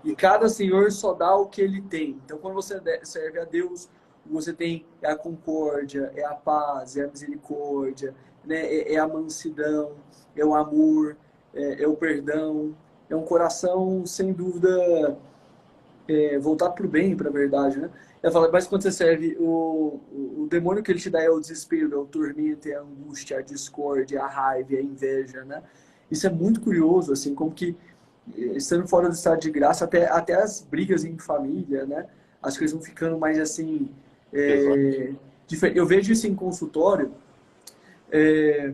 E cada senhor só dá o que ele tem. Então, quando você serve a Deus, você tem a concórdia, é a paz, é a misericórdia, né? É a mansidão, é o amor, é o perdão. É um coração, sem dúvida, voltado para o bem, para a verdade, né? Ela fala, mas quando você serve, o demônio que ele te dá é o desespero, é o tormento, é a angústia, a discórdia, a raiva, a inveja, né? Isso é muito curioso, assim, como que, estando fora do estado de graça, até as brigas em família, né? As coisas vão ficando mais, assim, eu vejo isso em consultório. é,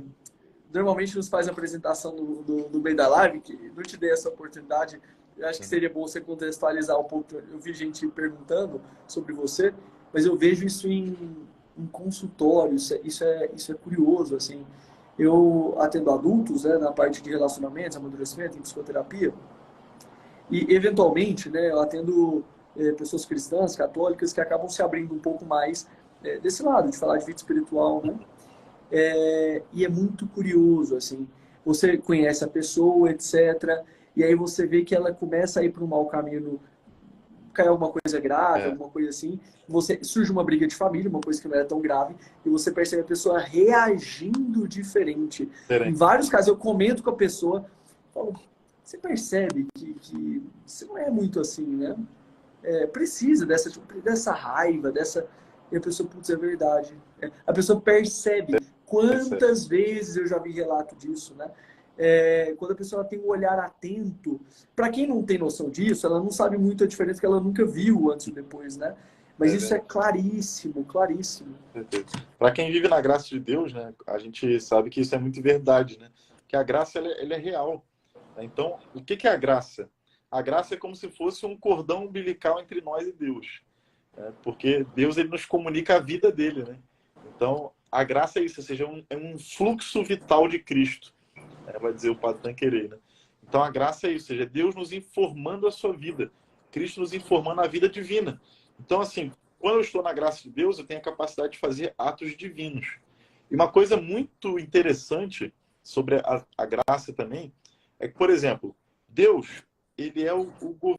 Normalmente nos faz a apresentação no meio da live, que não te dei essa oportunidade. Eu acho que seria bom você contextualizar um pouco. Eu vi gente perguntando sobre você, mas eu vejo isso em consultório. Isso é curioso, assim. Eu atendo adultos, né, na parte de relacionamentos, amadurecimento, em psicoterapia, e eventualmente, né, eu atendo pessoas cristãs, católicas, que acabam se abrindo um pouco mais desse lado, de falar de vida espiritual, né? E é muito curioso, assim, você conhece a pessoa, etc., e aí você vê que ela começa a ir para um mau caminho, cai alguma coisa grave, alguma coisa assim, surge uma briga de família, uma coisa que não era tão grave, e você percebe a pessoa reagindo diferente. Em vários casos, eu comento com a pessoa, falo, você percebe que você não é muito assim, né? Precisa dessa raiva, E a pessoa, putz, é verdade. A pessoa percebe. Quantas vezes eu já vi relato disso, né? Quando a pessoa tem um olhar atento. Para quem não tem noção disso, ela não sabe muito a diferença, que ela nunca viu antes e depois, né? Mas isso é claríssimo, claríssimo. Para quem vive na graça de Deus, né, a gente sabe que isso é muito verdade, né? Que a graça ela é real. Então, o que é a graça? A graça é como se fosse um cordão umbilical entre nós e Deus, né? Porque Deus ele nos comunica a vida dele, né? Então, a graça é isso, ou seja, é um fluxo vital de Cristo, né? Vai dizer o Padre Tanqueray, né? Então, a graça é isso, ou seja, Deus nos informando a sua vida, Cristo nos informando a vida divina. Então, assim, quando eu estou na graça de Deus, eu tenho a capacidade de fazer atos divinos. E uma coisa muito interessante sobre a graça também é que, por exemplo, Deus, ele é o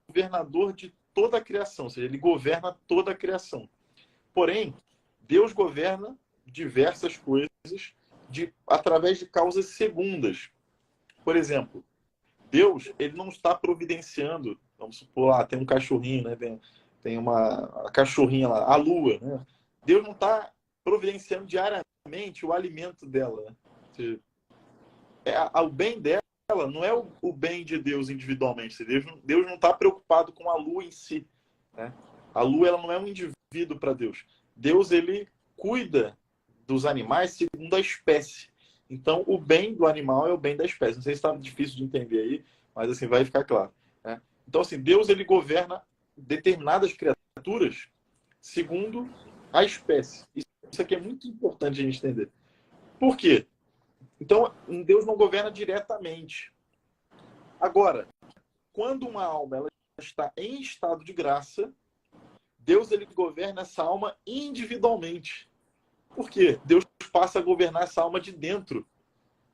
governador de toda a criação, ou seja, ele governa toda a criação. Porém, Deus governa diversas coisas através de causas segundas. Por exemplo, Deus, ele não está providenciando, vamos supor, lá, tem um cachorrinho, né? Tem uma cachorrinha lá, a lua, né? Deus não está providenciando diariamente o alimento dela, né? Ou seja, o bem dela não é o bem de Deus individualmente. Deus não está preocupado com a lua em si, né? A lua ela não é um indivíduo para Deus. Deus ele cuida dos animais segundo a espécie. Então, o bem do animal é o bem da espécie. Não sei se está difícil de entender aí, mas assim vai ficar claro, né? Então, assim, Deus ele governa determinadas criaturas segundo a espécie. Isso aqui é muito importante a gente entender. Por quê? Então, Deus não governa diretamente. Agora, quando uma alma ela está em estado de graça, Deus ele governa essa alma individualmente. Por quê? Deus passa a governar essa alma de dentro.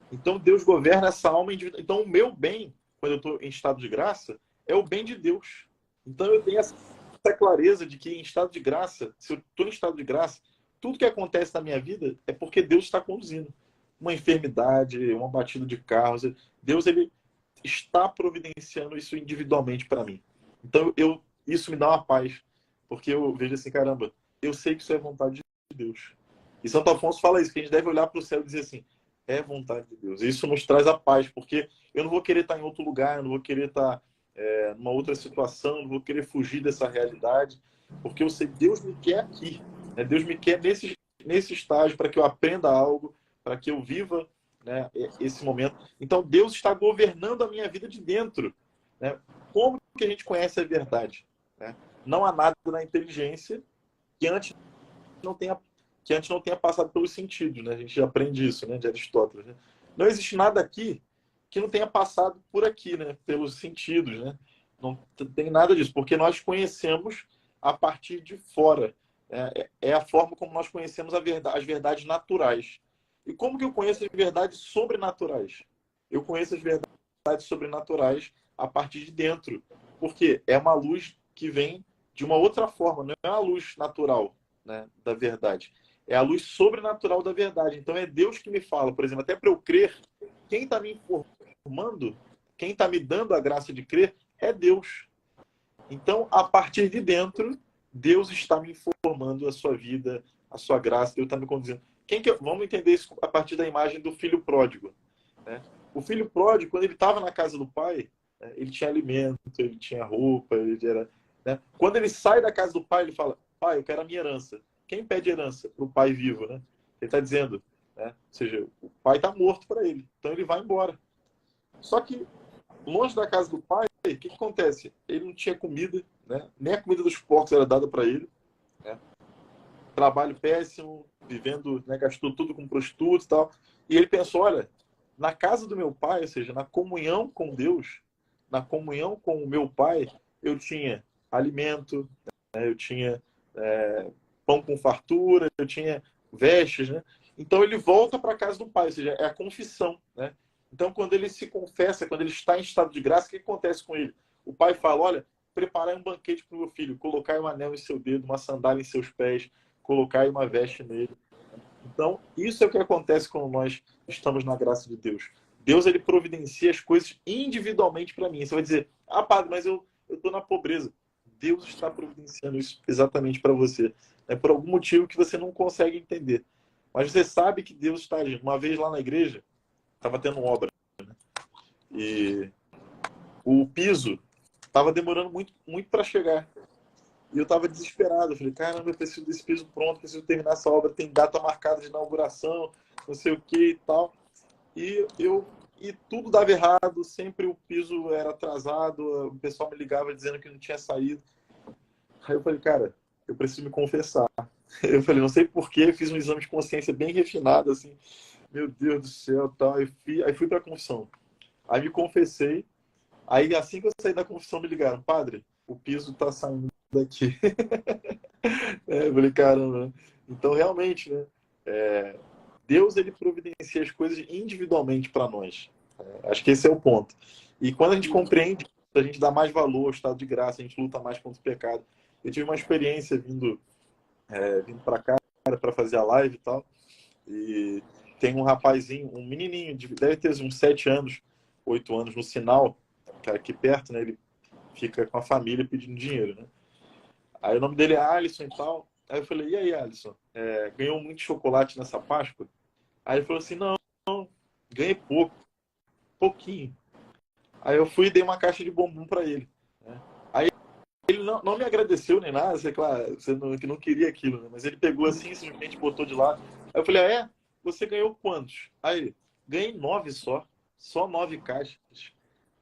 Então, Deus governa essa alma individual. Então, o meu bem, quando eu estou em estado de graça, é o bem de Deus. Então, eu tenho essa clareza de que em estado de graça, se eu estou em estado de graça, tudo que acontece na minha vida é porque Deus está conduzindo. Uma enfermidade, uma batida de carro, Deus ele está providenciando isso individualmente para mim. Então, isso me dá uma paz, porque eu vejo assim, caramba, eu sei que isso é vontade de Deus. E Santo Afonso fala isso, que a gente deve olhar para o céu e dizer assim, é vontade de Deus. Isso nos traz a paz, porque eu não vou querer estar em outro lugar, eu não vou querer estar numa outra situação, eu não vou querer fugir dessa realidade, porque eu sei que Deus me quer aqui, né? Deus me quer nesse estágio para que eu aprenda algo, para que eu viva, né, esse momento. Então, Deus está governando a minha vida de dentro, né? Como que a gente conhece a verdade, né? Não há nada na inteligência que antes não tenha passado pelos sentidos, né? A gente já aprende isso, né, de Aristóteles, né? Não existe nada aqui que não tenha passado por aqui, né, pelos sentidos, né? Não tem nada disso, porque nós conhecemos a partir de fora. É a forma como nós conhecemos as verdades naturais. E como que eu conheço as verdades sobrenaturais? Eu conheço as verdades sobrenaturais a partir de dentro, porque é uma luz que vem de uma outra forma, não é a luz natural, né, da verdade. É a luz sobrenatural da verdade. Então é Deus que me fala, por exemplo, até para eu crer, quem está me informando, quem está me dando a graça de crer é Deus. Então, a partir de dentro, Deus está me informando a sua vida, a sua graça, Deus está me conduzindo. Vamos entender isso a partir da imagem do filho pródigo, né? O filho pródigo, quando ele estava na casa do pai, né, ele tinha alimento, ele tinha roupa, né? Quando ele sai da casa do pai, ele fala, pai, eu quero a minha herança. Quem pede herança para o pai vivo, né? Ele está dizendo, né? Ou seja, o pai está morto para ele, então ele vai embora. Só que, longe da casa do pai, o que acontece? Ele não tinha comida, né? Nem a comida dos porcos era dada para ele, né? Trabalho péssimo, vivendo, né, gastou tudo com prostitutos e tal. E ele pensou, olha, na casa do meu pai, ou seja, na comunhão com Deus, na comunhão com o meu pai, eu tinha alimento, né, eu tinha pão com fartura, eu tinha vestes, né? Então ele volta para a casa do pai, ou seja, é a confissão, né? Então quando ele se confessa, quando ele está em estado de graça, o que acontece com ele? O pai fala, olha, preparai um banquete para o meu filho, colocai um anel em seu dedo, uma sandália em seus pés, colocai uma veste nele. Então, isso é o que acontece quando nós estamos na graça de Deus. Deus, ele providencia as coisas individualmente para mim. Você vai dizer, padre, mas eu estou na pobreza. Deus está providenciando isso exatamente para você. É por algum motivo que você não consegue entender. Mas você sabe que Deus está agindo. Uma vez lá na igreja, estava tendo obra, né? E o piso estava demorando muito, muito para chegar. E eu estava desesperado. Eu falei, caramba, eu preciso desse piso pronto, preciso terminar essa obra, tem data marcada de inauguração, não sei o que e tal. E tudo dava errado, sempre o piso era atrasado, o pessoal me ligava dizendo que não tinha saído. Aí eu falei, cara, eu preciso me confessar. Eu falei, não sei porquê, fiz um exame de consciência bem refinado, assim, meu Deus do céu, tal. Aí fui para a confissão. Aí me confessei. Aí assim que eu saí da confissão me ligaram, padre, o piso tá saindo daqui. Eu falei, caramba. Então realmente, né? Deus ele providencia as coisas individualmente para nós. Acho que esse é o ponto. E quando a gente compreende, a gente dá mais valor ao estado de graça, a gente luta mais contra o pecado. Eu tive uma experiência vindo para cá para fazer a live e tal. E tem um rapazinho, um menininho, deve ter uns 7 anos, 8 anos, no sinal, cara, aqui perto, né? Ele fica com a família pedindo dinheiro, né? Aí o nome dele é Alisson e tal. Aí eu falei, e aí, Alisson? Ganhou muito chocolate nessa Páscoa? Aí ele falou assim, não, ganhei pouquinho. Aí eu fui e dei uma caixa de bombom para ele, né? Aí ele não me agradeceu nem nada, sei claro, que não queria aquilo, né? Mas ele pegou assim, simplesmente botou de lado. Aí eu falei, você ganhou quantos? Aí ele, ganhei 9 só 9 caixas.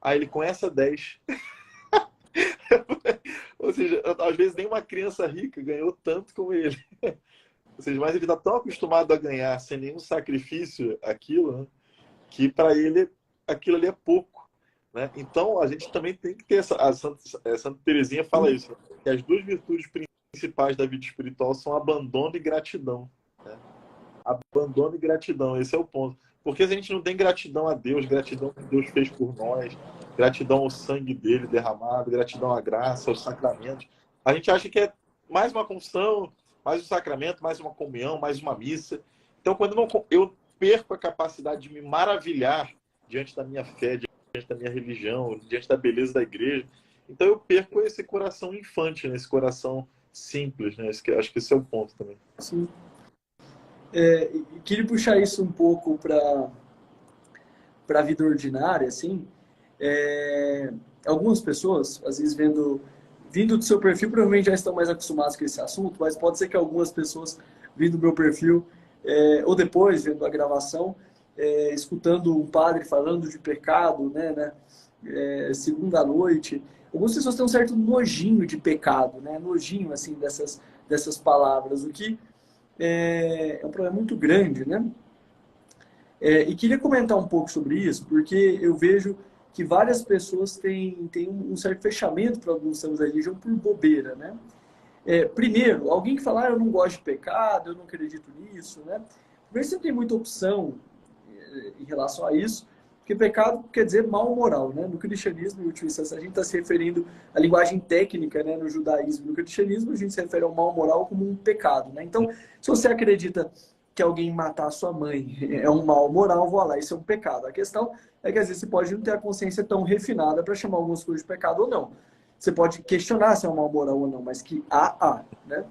Aí ele, com essa 10. Ou seja, às vezes nem uma criança rica ganhou tanto como ele. Ou seja, mas ele está tão acostumado a ganhar sem nenhum sacrifício aquilo, né, que para ele aquilo ali é pouco, né? Então a gente também tem que ter a Santa Teresinha fala isso, que as 2 virtudes principais da vida espiritual são abandono e gratidão, né? Abandono e gratidão, esse é o ponto. Porque se a gente não tem gratidão a Deus, gratidão ao que Deus fez por nós, gratidão ao sangue dele derramado, gratidão à graça, aos sacramentos, a gente acha que é mais uma confissão, mais um sacramento, mais uma comunhão, mais uma missa. Então, quando eu perco a capacidade de me maravilhar diante da minha fé, diante da minha religião, diante da beleza da igreja, então eu perco esse coração infante, né? Esse coração simples, né? Acho que esse é o ponto também. Sim. E queria puxar isso um pouco para a vida ordinária, assim. Algumas pessoas, às vezes vindo do seu perfil, provavelmente já estão mais acostumadas com esse assunto, mas pode ser que algumas pessoas vindo do meu perfil, ou depois, vendo a gravação, escutando um padre falando de pecado, né, segunda noite, algumas pessoas têm um certo nojinho de pecado, né, nojinho, assim, dessas palavras, o que é um problema muito grande, né? E queria comentar um pouco sobre isso, porque eu vejo que várias pessoas têm um certo fechamento para alguns temas da religião por bobeira, né? Primeiro, alguém que fala, eu não gosto de pecado, eu não acredito nisso, né? Primeiro, você não tem muita opção em relação a isso, porque pecado quer dizer mal moral, né? No cristianismo, em última instância, a gente está se referindo à linguagem técnica, né? No judaísmo e no cristianismo, a gente se refere ao mal moral como um pecado, né? Então, se você acredita que alguém matar a sua mãe é um mal moral, vou lá, isso é um pecado. A questão é que às vezes você pode não ter a consciência tão refinada para chamar algumas coisas de pecado ou não. Você pode questionar se é um mal moral ou não, mas que há, né?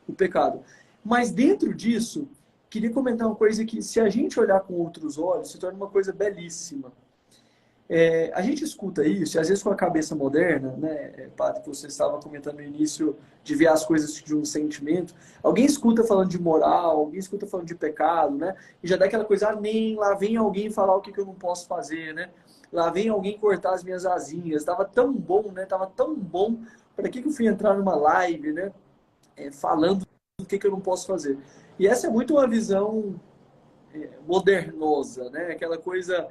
O pecado. Mas dentro disso, queria comentar uma coisa que, se a gente olhar com outros olhos, se torna uma coisa belíssima. A gente escuta isso, e às vezes com a cabeça moderna, né, Padre, que você estava comentando no início, de ver as coisas de um sentimento. Alguém escuta falando de moral, alguém escuta falando de pecado, né? E já dá aquela coisa, nem lá vem alguém falar o que eu não posso fazer, né? Lá vem alguém cortar as minhas asinhas. Tava tão bom, né? Tava tão bom. Para que eu fui entrar numa live, né? Falando do que eu não posso fazer. E essa é muito uma visão modernosa, né? Aquela coisa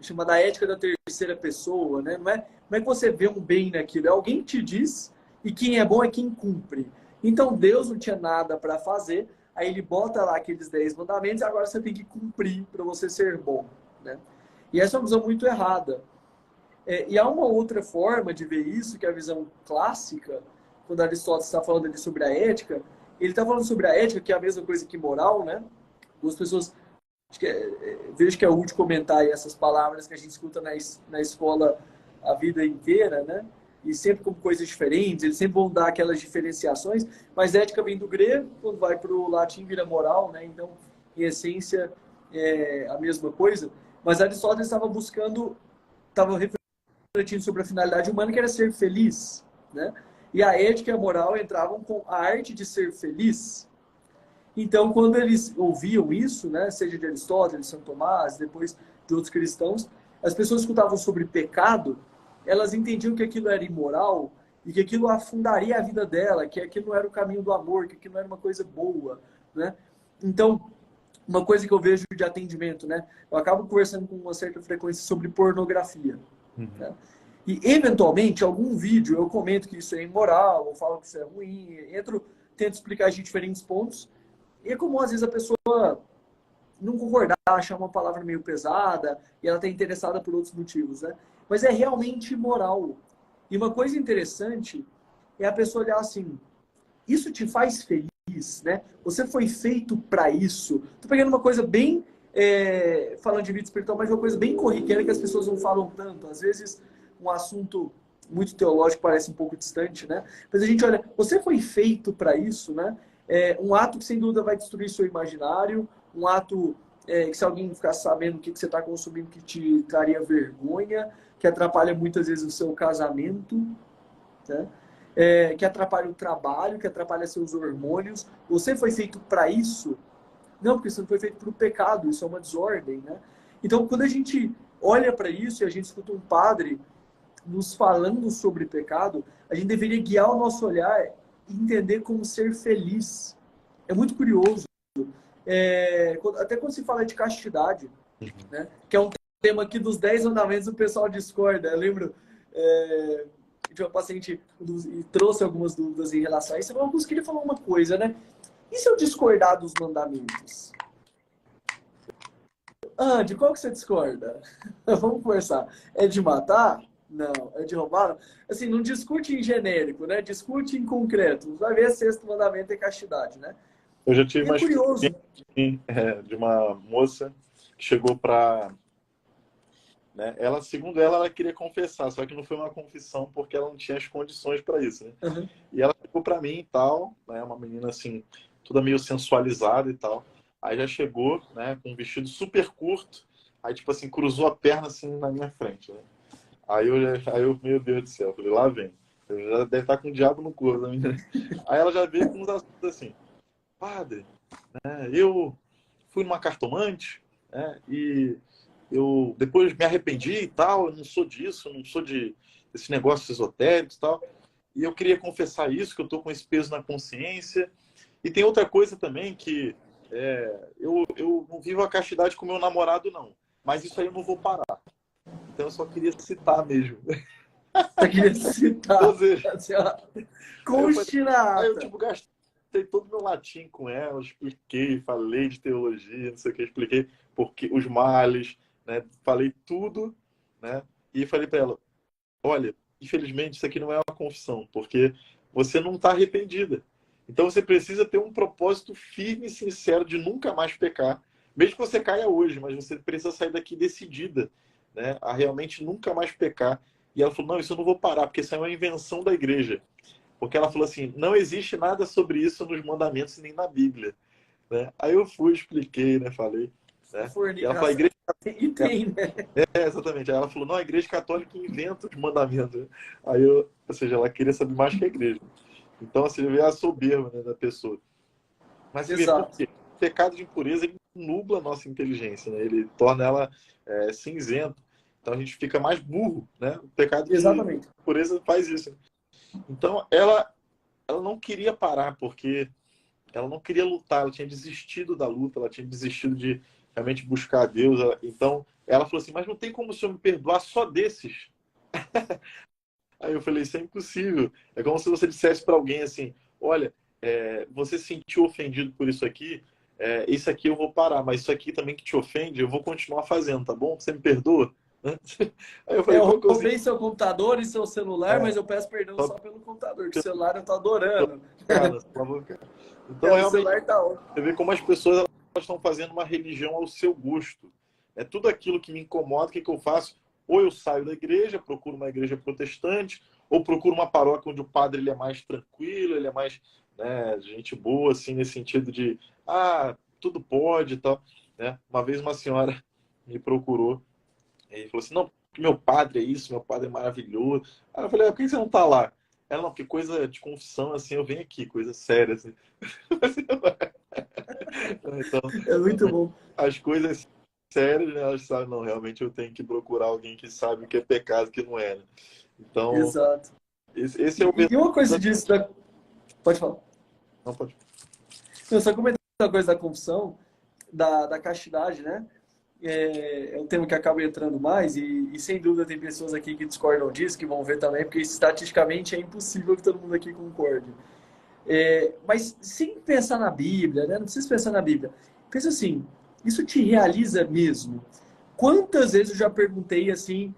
chamada ética da terceira pessoa, né? Não é que você vê um bem naquilo, é alguém que te diz, e quem é bom é quem cumpre. Então Deus não tinha nada para fazer, aí ele bota lá aqueles 10 mandamentos, e agora você tem que cumprir para você ser bom, né? E essa é uma visão muito errada. E há uma outra forma de ver isso, que é a visão clássica, quando Aristóteles está falando ali sobre a ética, ele está falando sobre a ética, que é a mesma coisa que moral, né? As pessoas, vejo que é útil comentar essas palavras que a gente escuta na escola a vida inteira, né? E sempre como coisas diferentes, eles sempre vão dar aquelas diferenciações, mas ética vem do grego, quando vai para o latim vira moral, né? Então, em essência, é a mesma coisa. Mas Aristóteles estava refletindo sobre a finalidade humana, que era ser feliz, né? E a ética e a moral entravam com a arte de ser feliz. Então, quando eles ouviam isso, né, seja de Aristóteles, São Tomás, depois de outros cristãos, as pessoas escutavam sobre pecado, elas entendiam que aquilo era imoral e que aquilo afundaria a vida dela, que aquilo não era o caminho do amor, que aquilo não era uma coisa boa, né? Então, uma coisa que eu vejo de atendimento, né? Eu acabo conversando com uma certa frequência sobre pornografia, né? E, eventualmente, algum vídeo eu comento que isso é imoral, eu falo que isso é ruim, tento explicar de diferentes pontos. E é comum, às vezes, a pessoa não concordar, achar uma palavra meio pesada, e ela está interessada por outros motivos, né? Mas é realmente imoral. E uma coisa interessante é a pessoa olhar assim, isso te faz feliz, né? Você foi feito para isso. Tô pegando uma coisa bem, falando de vida espiritual, mas uma coisa bem corriqueira que as pessoas não falam tanto. Às vezes, um assunto muito teológico parece um pouco distante, né? Mas a gente olha, você foi feito para isso, né? Um ato que sem dúvida vai destruir seu imaginário, um ato que se alguém ficar sabendo o que você está consumindo que te traria vergonha, que atrapalha muitas vezes o seu casamento, né? Que atrapalha o trabalho, que atrapalha seus hormônios. Você foi feito para isso? Não, porque você não foi feito para o pecado, isso é uma desordem, né? Então, quando a gente olha para isso e a gente escuta um padre nos falando sobre pecado, a gente deveria guiar o nosso olhar e entender como ser feliz. É muito curioso. Até quando se fala de castidade, né? Que é um tema que dos 10 mandamentos o pessoal discorda. Eu lembro de uma paciente e trouxe algumas dúvidas em relação a isso. Eu queria falar uma coisa, né? E se eu discordar dos mandamentos? De qual que você discorda? Vamos conversar. É de matar? Não. É de roubar? Assim, não discute em genérico, né? Discute em concreto. Vai ver sexto mandamento é castidade, né? Eu já tive E é curioso. De uma moça que chegou para... Né, ela, segundo ela queria confessar, só que não foi uma confissão porque ela não tinha as condições para isso, né? Uhum. E ela chegou para mim e tal, né, uma menina assim, toda meio sensualizada e tal. Aí já chegou, né, com um vestido super curto, aí tipo assim, cruzou a perna assim na minha frente, né? Aí eu, meu Deus do céu, falei, lá vem. Eu já deve estar com o diabo no corpo da menina. Aí ela já veio com uns assuntos assim, padre, né, eu fui numa cartomante, né, e eu depois me arrependi e tal, eu não sou disso, não sou desses negócios esotéricos e tal. E eu queria confessar isso, que eu estou com esse peso na consciência. E tem outra coisa também que eu não vivo a castidade com meu namorado, não. Mas isso aí eu não vou parar. Então eu só queria citar mesmo. Só queria citar. Ou seja, Assim, ó, aí eu constinata. tipo, gastei todo o meu latim com ela, expliquei, falei de teologia, não sei o que, expliquei porque os males, né? Falei tudo, né? E falei para ela, olha, infelizmente isso aqui não é uma confissão, porque você não está arrependida. Então você precisa ter um propósito firme e sincero de nunca mais pecar, mesmo que você caia hoje, mas você precisa sair daqui decidida, né, a realmente nunca mais pecar. E ela falou, não, isso eu não vou parar, porque isso é uma invenção da igreja. Porque ela falou assim, não existe nada sobre isso nos mandamentos nem na Bíblia, né? Aí eu fui, expliquei, né, falei, né? E ela falou, a Fornicação. igreja... E tem, né? exatamente. Aí ela falou, não, a igreja católica inventa os mandamentos. Aí ou seja, ela queria saber mais que a igreja. Então, assim, vê a soberba, né, da pessoa. Mas você vê por Exato. quê? O pecado de impureza ele nubla a nossa inteligência, né? Ele torna ela cinzenta. Então a gente fica mais burro, né? O pecado de Exatamente. impureza faz isso. Então ela não queria parar, porque ela não queria lutar, ela tinha desistido da luta, ela tinha desistido de realmente buscar a Deus. Então ela falou assim, mas não tem como o Senhor me perdoar só desses? Aí eu falei, isso é impossível. É como se você dissesse para alguém assim, olha, você se sentiu ofendido por isso aqui eu vou parar, mas isso aqui também que te ofende, eu vou continuar fazendo, tá bom? Você me perdoa? Aí eu falei, Eu como que eu roubei seu computador e seu celular, mas é, eu peço perdão só só pelo computador, que o celular eu tô adorando. cara, então O realmente celular tá ótimo. você vê como as pessoas elas estão fazendo uma religião ao seu gosto. É tudo aquilo que me incomoda, o que eu faço? Ou eu saio da igreja, procuro uma igreja protestante, ou procuro uma paróquia onde o padre ele é mais tranquilo, ele é mais, né, gente boa, assim, nesse sentido de, tudo pode e tal. Né? Uma vez uma senhora me procurou e falou assim, não, meu padre é isso, meu padre é maravilhoso. Aí eu falei, por que você não está lá? Ela, não, porque coisa de confissão, assim, eu venho aqui, coisa séria, assim. Então, É muito bom. as coisas sérias, né, elas sabem, não, realmente eu tenho que procurar alguém que sabe o que é pecado e o que não é, né? Então, Exato. esse é o E uma coisa verdadeiro... disso, pode falar. Não, pode... Eu só comentando uma coisa da confissão, da castidade, né? É um tema que acaba entrando mais e sem dúvida tem pessoas aqui que discordam disso, que vão ver também, porque estatisticamente é impossível que todo mundo aqui concorde. Mas sem pensar na Bíblia, né? Não precisa pensar na Bíblia. Pensa assim, isso te realiza mesmo? Quantas vezes eu já perguntei assim,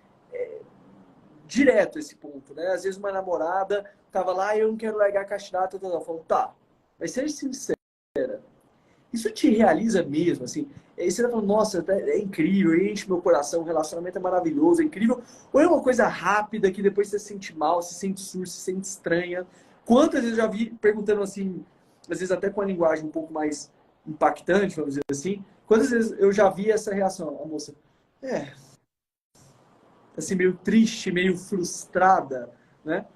direto esse ponto, né? Às vezes uma namorada tava lá e eu não quero largar a castidade, eu falo, tá, mas seja sincero, isso te realiza mesmo, assim? Aí você tá falando, nossa, é incrível, enche meu coração, o relacionamento é maravilhoso, é incrível. Ou é uma coisa rápida que depois você se sente mal, se sente surdo, se sente estranha. Quantas vezes eu já vi perguntando assim, às vezes até com a linguagem um pouco mais impactante, vamos dizer assim, quantas vezes eu já vi essa reação? A moça, é, assim, meio triste, meio frustrada, né?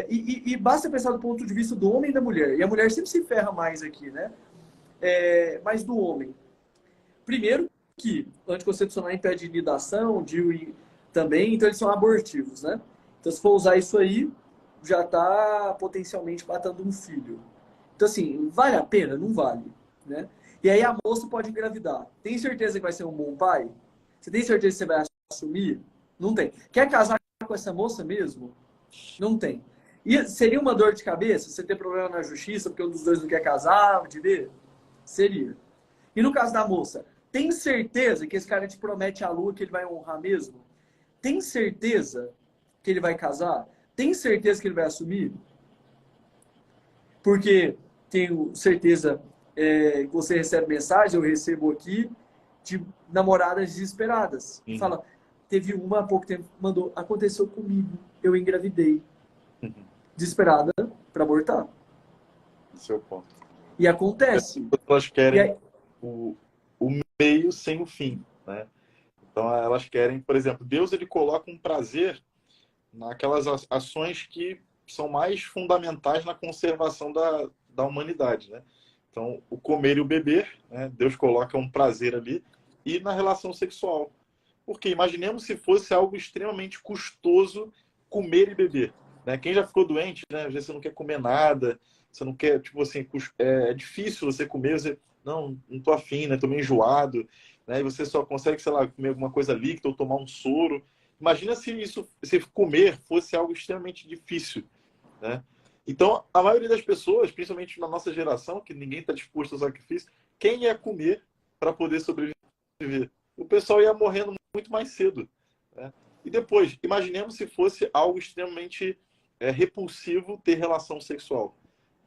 E basta pensar do ponto de vista do homem e da mulher. E a mulher sempre se ferra mais aqui, né? Mas do homem. Primeiro que anticoncepcional impede nidação, DIU também, então eles são abortivos, né? Então se for usar isso aí, já está potencialmente matando um filho. Então assim, vale a pena? Não vale, né? E aí a moça pode engravidar. Tem certeza que vai ser um bom pai? Você tem certeza que você vai assumir? Não tem. Quer casar com essa moça mesmo? Não tem. E seria uma dor de cabeça você ter problema na justiça porque um dos dois não quer casar, de ver? Seria. E no caso da moça, tem certeza que esse cara te promete a lua que ele vai honrar mesmo? Tem certeza que ele vai casar? Tem certeza que ele vai assumir? Porque tenho certeza que você recebe mensagens, eu recebo aqui, de namoradas desesperadas. Que Uhum. fala, teve uma há pouco tempo, mandou, aconteceu comigo, eu engravidei. Uhum. Desesperada para abortar. Esse é o ponto. E acontece. Elas E querem aí, o, o meio sem o fim, né? Então, elas querem, por exemplo, Deus ele coloca um prazer naquelas ações que são mais fundamentais na conservação da humanidade, né? Então, o comer e o beber, né? Deus coloca um prazer ali, e na relação sexual. Porque imaginemos se fosse algo extremamente custoso comer e beber, né? Quem já ficou doente, né? Às vezes você não quer comer nada, você não quer, tipo assim, é difícil você comer, você, não tô afim, né? Tô meio enjoado, né? E você só consegue, sei lá, comer alguma coisa líquida ou tomar um soro. Imagina se isso, se comer fosse algo extremamente difícil, né? Então, a maioria das pessoas, principalmente na nossa geração, que ninguém está disposto ao sacrifício, quem ia comer para poder sobreviver? O pessoal ia morrendo muito mais cedo, né? E depois, imaginemos se fosse algo extremamente repulsivo ter relação sexual,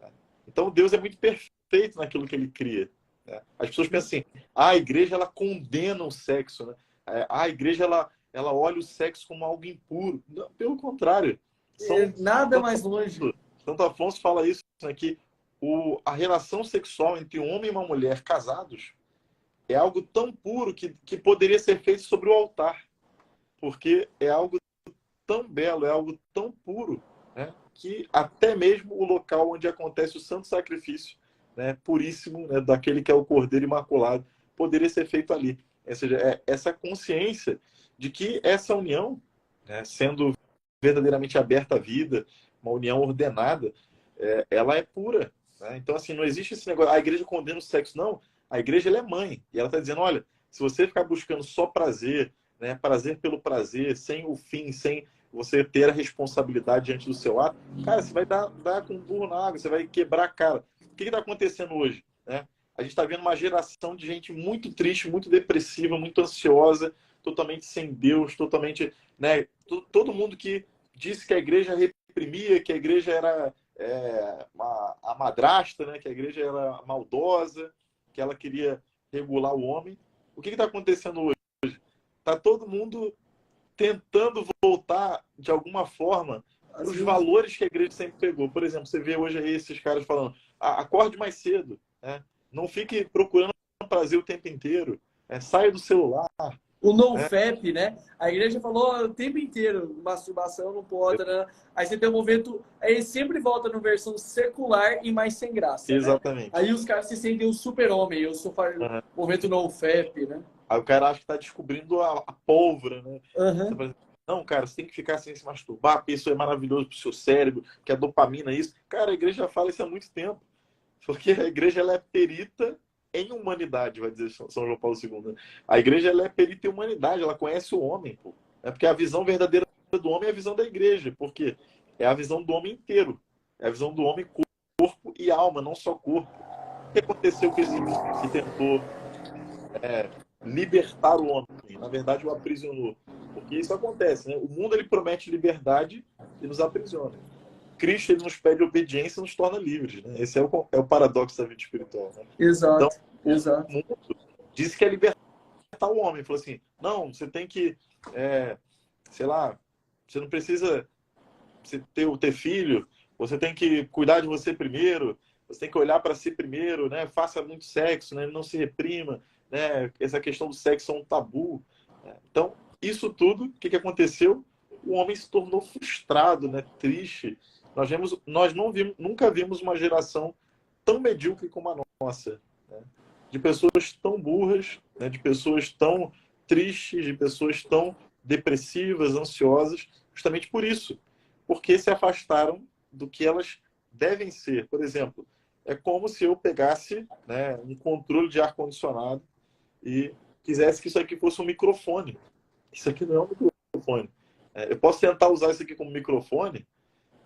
né? Então, Deus é muito perfeito naquilo que ele cria, né? As pessoas pensam assim, a igreja ela condena o sexo, né? A igreja ela olha o sexo como algo impuro. Não, pelo contrário. nada mais longe. Santo Afonso fala isso, né, que a relação sexual entre um homem e uma mulher casados é algo tão puro que poderia ser feito sobre o altar, porque é algo tão belo, é algo tão puro, né, que até mesmo o local onde acontece o santo sacrifício, né, puríssimo, né, daquele que é o Cordeiro Imaculado, poderia ser feito ali. Ou seja, essa consciência de que essa união, né, sendo verdadeiramente aberta à vida, uma união ordenada, ela é pura, né? Então, assim, não existe esse negócio, a igreja condena o sexo, não. A igreja ela é mãe, e ela está dizendo, olha, se você ficar buscando só prazer, né, prazer pelo prazer, sem o fim, sem você ter a responsabilidade diante do seu ato, cara, você vai dar com um burro na água, você vai quebrar a cara. O que está acontecendo hoje, né? A gente está vendo uma geração de gente muito triste, muito depressiva, muito ansiosa, totalmente sem Deus, totalmente, né? Todo mundo que disse que a igreja reprimia, que a igreja era a madrasta, né? Que a igreja era maldosa, que ela queria regular o homem. O que está acontecendo hoje? Está todo mundo tentando voltar, de alguma forma, para Às os vezes, valores que a igreja sempre pegou. Por exemplo, você vê hoje aí esses caras falando, acorde mais cedo, né? Não fique procurando prazer o tempo inteiro, saia do celular, O NoFap, né? A igreja falou o tempo inteiro, masturbação não pode, né? Aí você tem um movimento, aí ele sempre volta no versão secular e mais sem graça, né? Exatamente. Aí os caras se sentem um super-homem, eu sou Uhum. movimento NoFap, né? Aí o cara acha que tá descobrindo a pólvora, né? Você Uhum. fala, não, cara, você tem que ficar sem se masturbar, porque isso é maravilhoso pro seu cérebro, que a dopamina é isso. Cara, a igreja fala isso há muito tempo. Porque a igreja ela é perita em humanidade, vai dizer São João Paulo II. A igreja ela é perita em humanidade, ela conhece o homem. Pô. É porque a visão verdadeira do homem é a visão da igreja, porque é a visão do homem inteiro. É a visão do homem corpo e alma, não só corpo. O que aconteceu com esse mundo que tentou libertar o homem? Na verdade, o aprisionou. Porque isso acontece, né? O mundo ele promete liberdade e nos aprisiona. Cristo ele nos pede obediência e nos torna livres. Né? Esse é o paradoxo da vida espiritual. Né? Então, Exato, o exato. mundo diz que é libertar o homem. Falou assim, não, você tem que, sei lá, você não precisa ter filho, você tem que cuidar de você primeiro, você tem que olhar para si primeiro, né? Faça muito sexo, né? Não se reprima. Né? Essa questão do sexo é um tabu. Né? Então, isso tudo, o que aconteceu? O homem se tornou frustrado, né? Triste. Nós não vimos, nunca vimos uma geração tão medíocre como a nossa, né? De pessoas tão burras, né? De pessoas tão tristes, de pessoas tão depressivas, ansiosas, justamente por isso, porque se afastaram do que elas devem ser. Por exemplo, é como se eu pegasse, né, um controle de ar-condicionado e quisesse que isso aqui fosse um microfone. Isso aqui não é um microfone. Eu posso tentar usar isso aqui como microfone,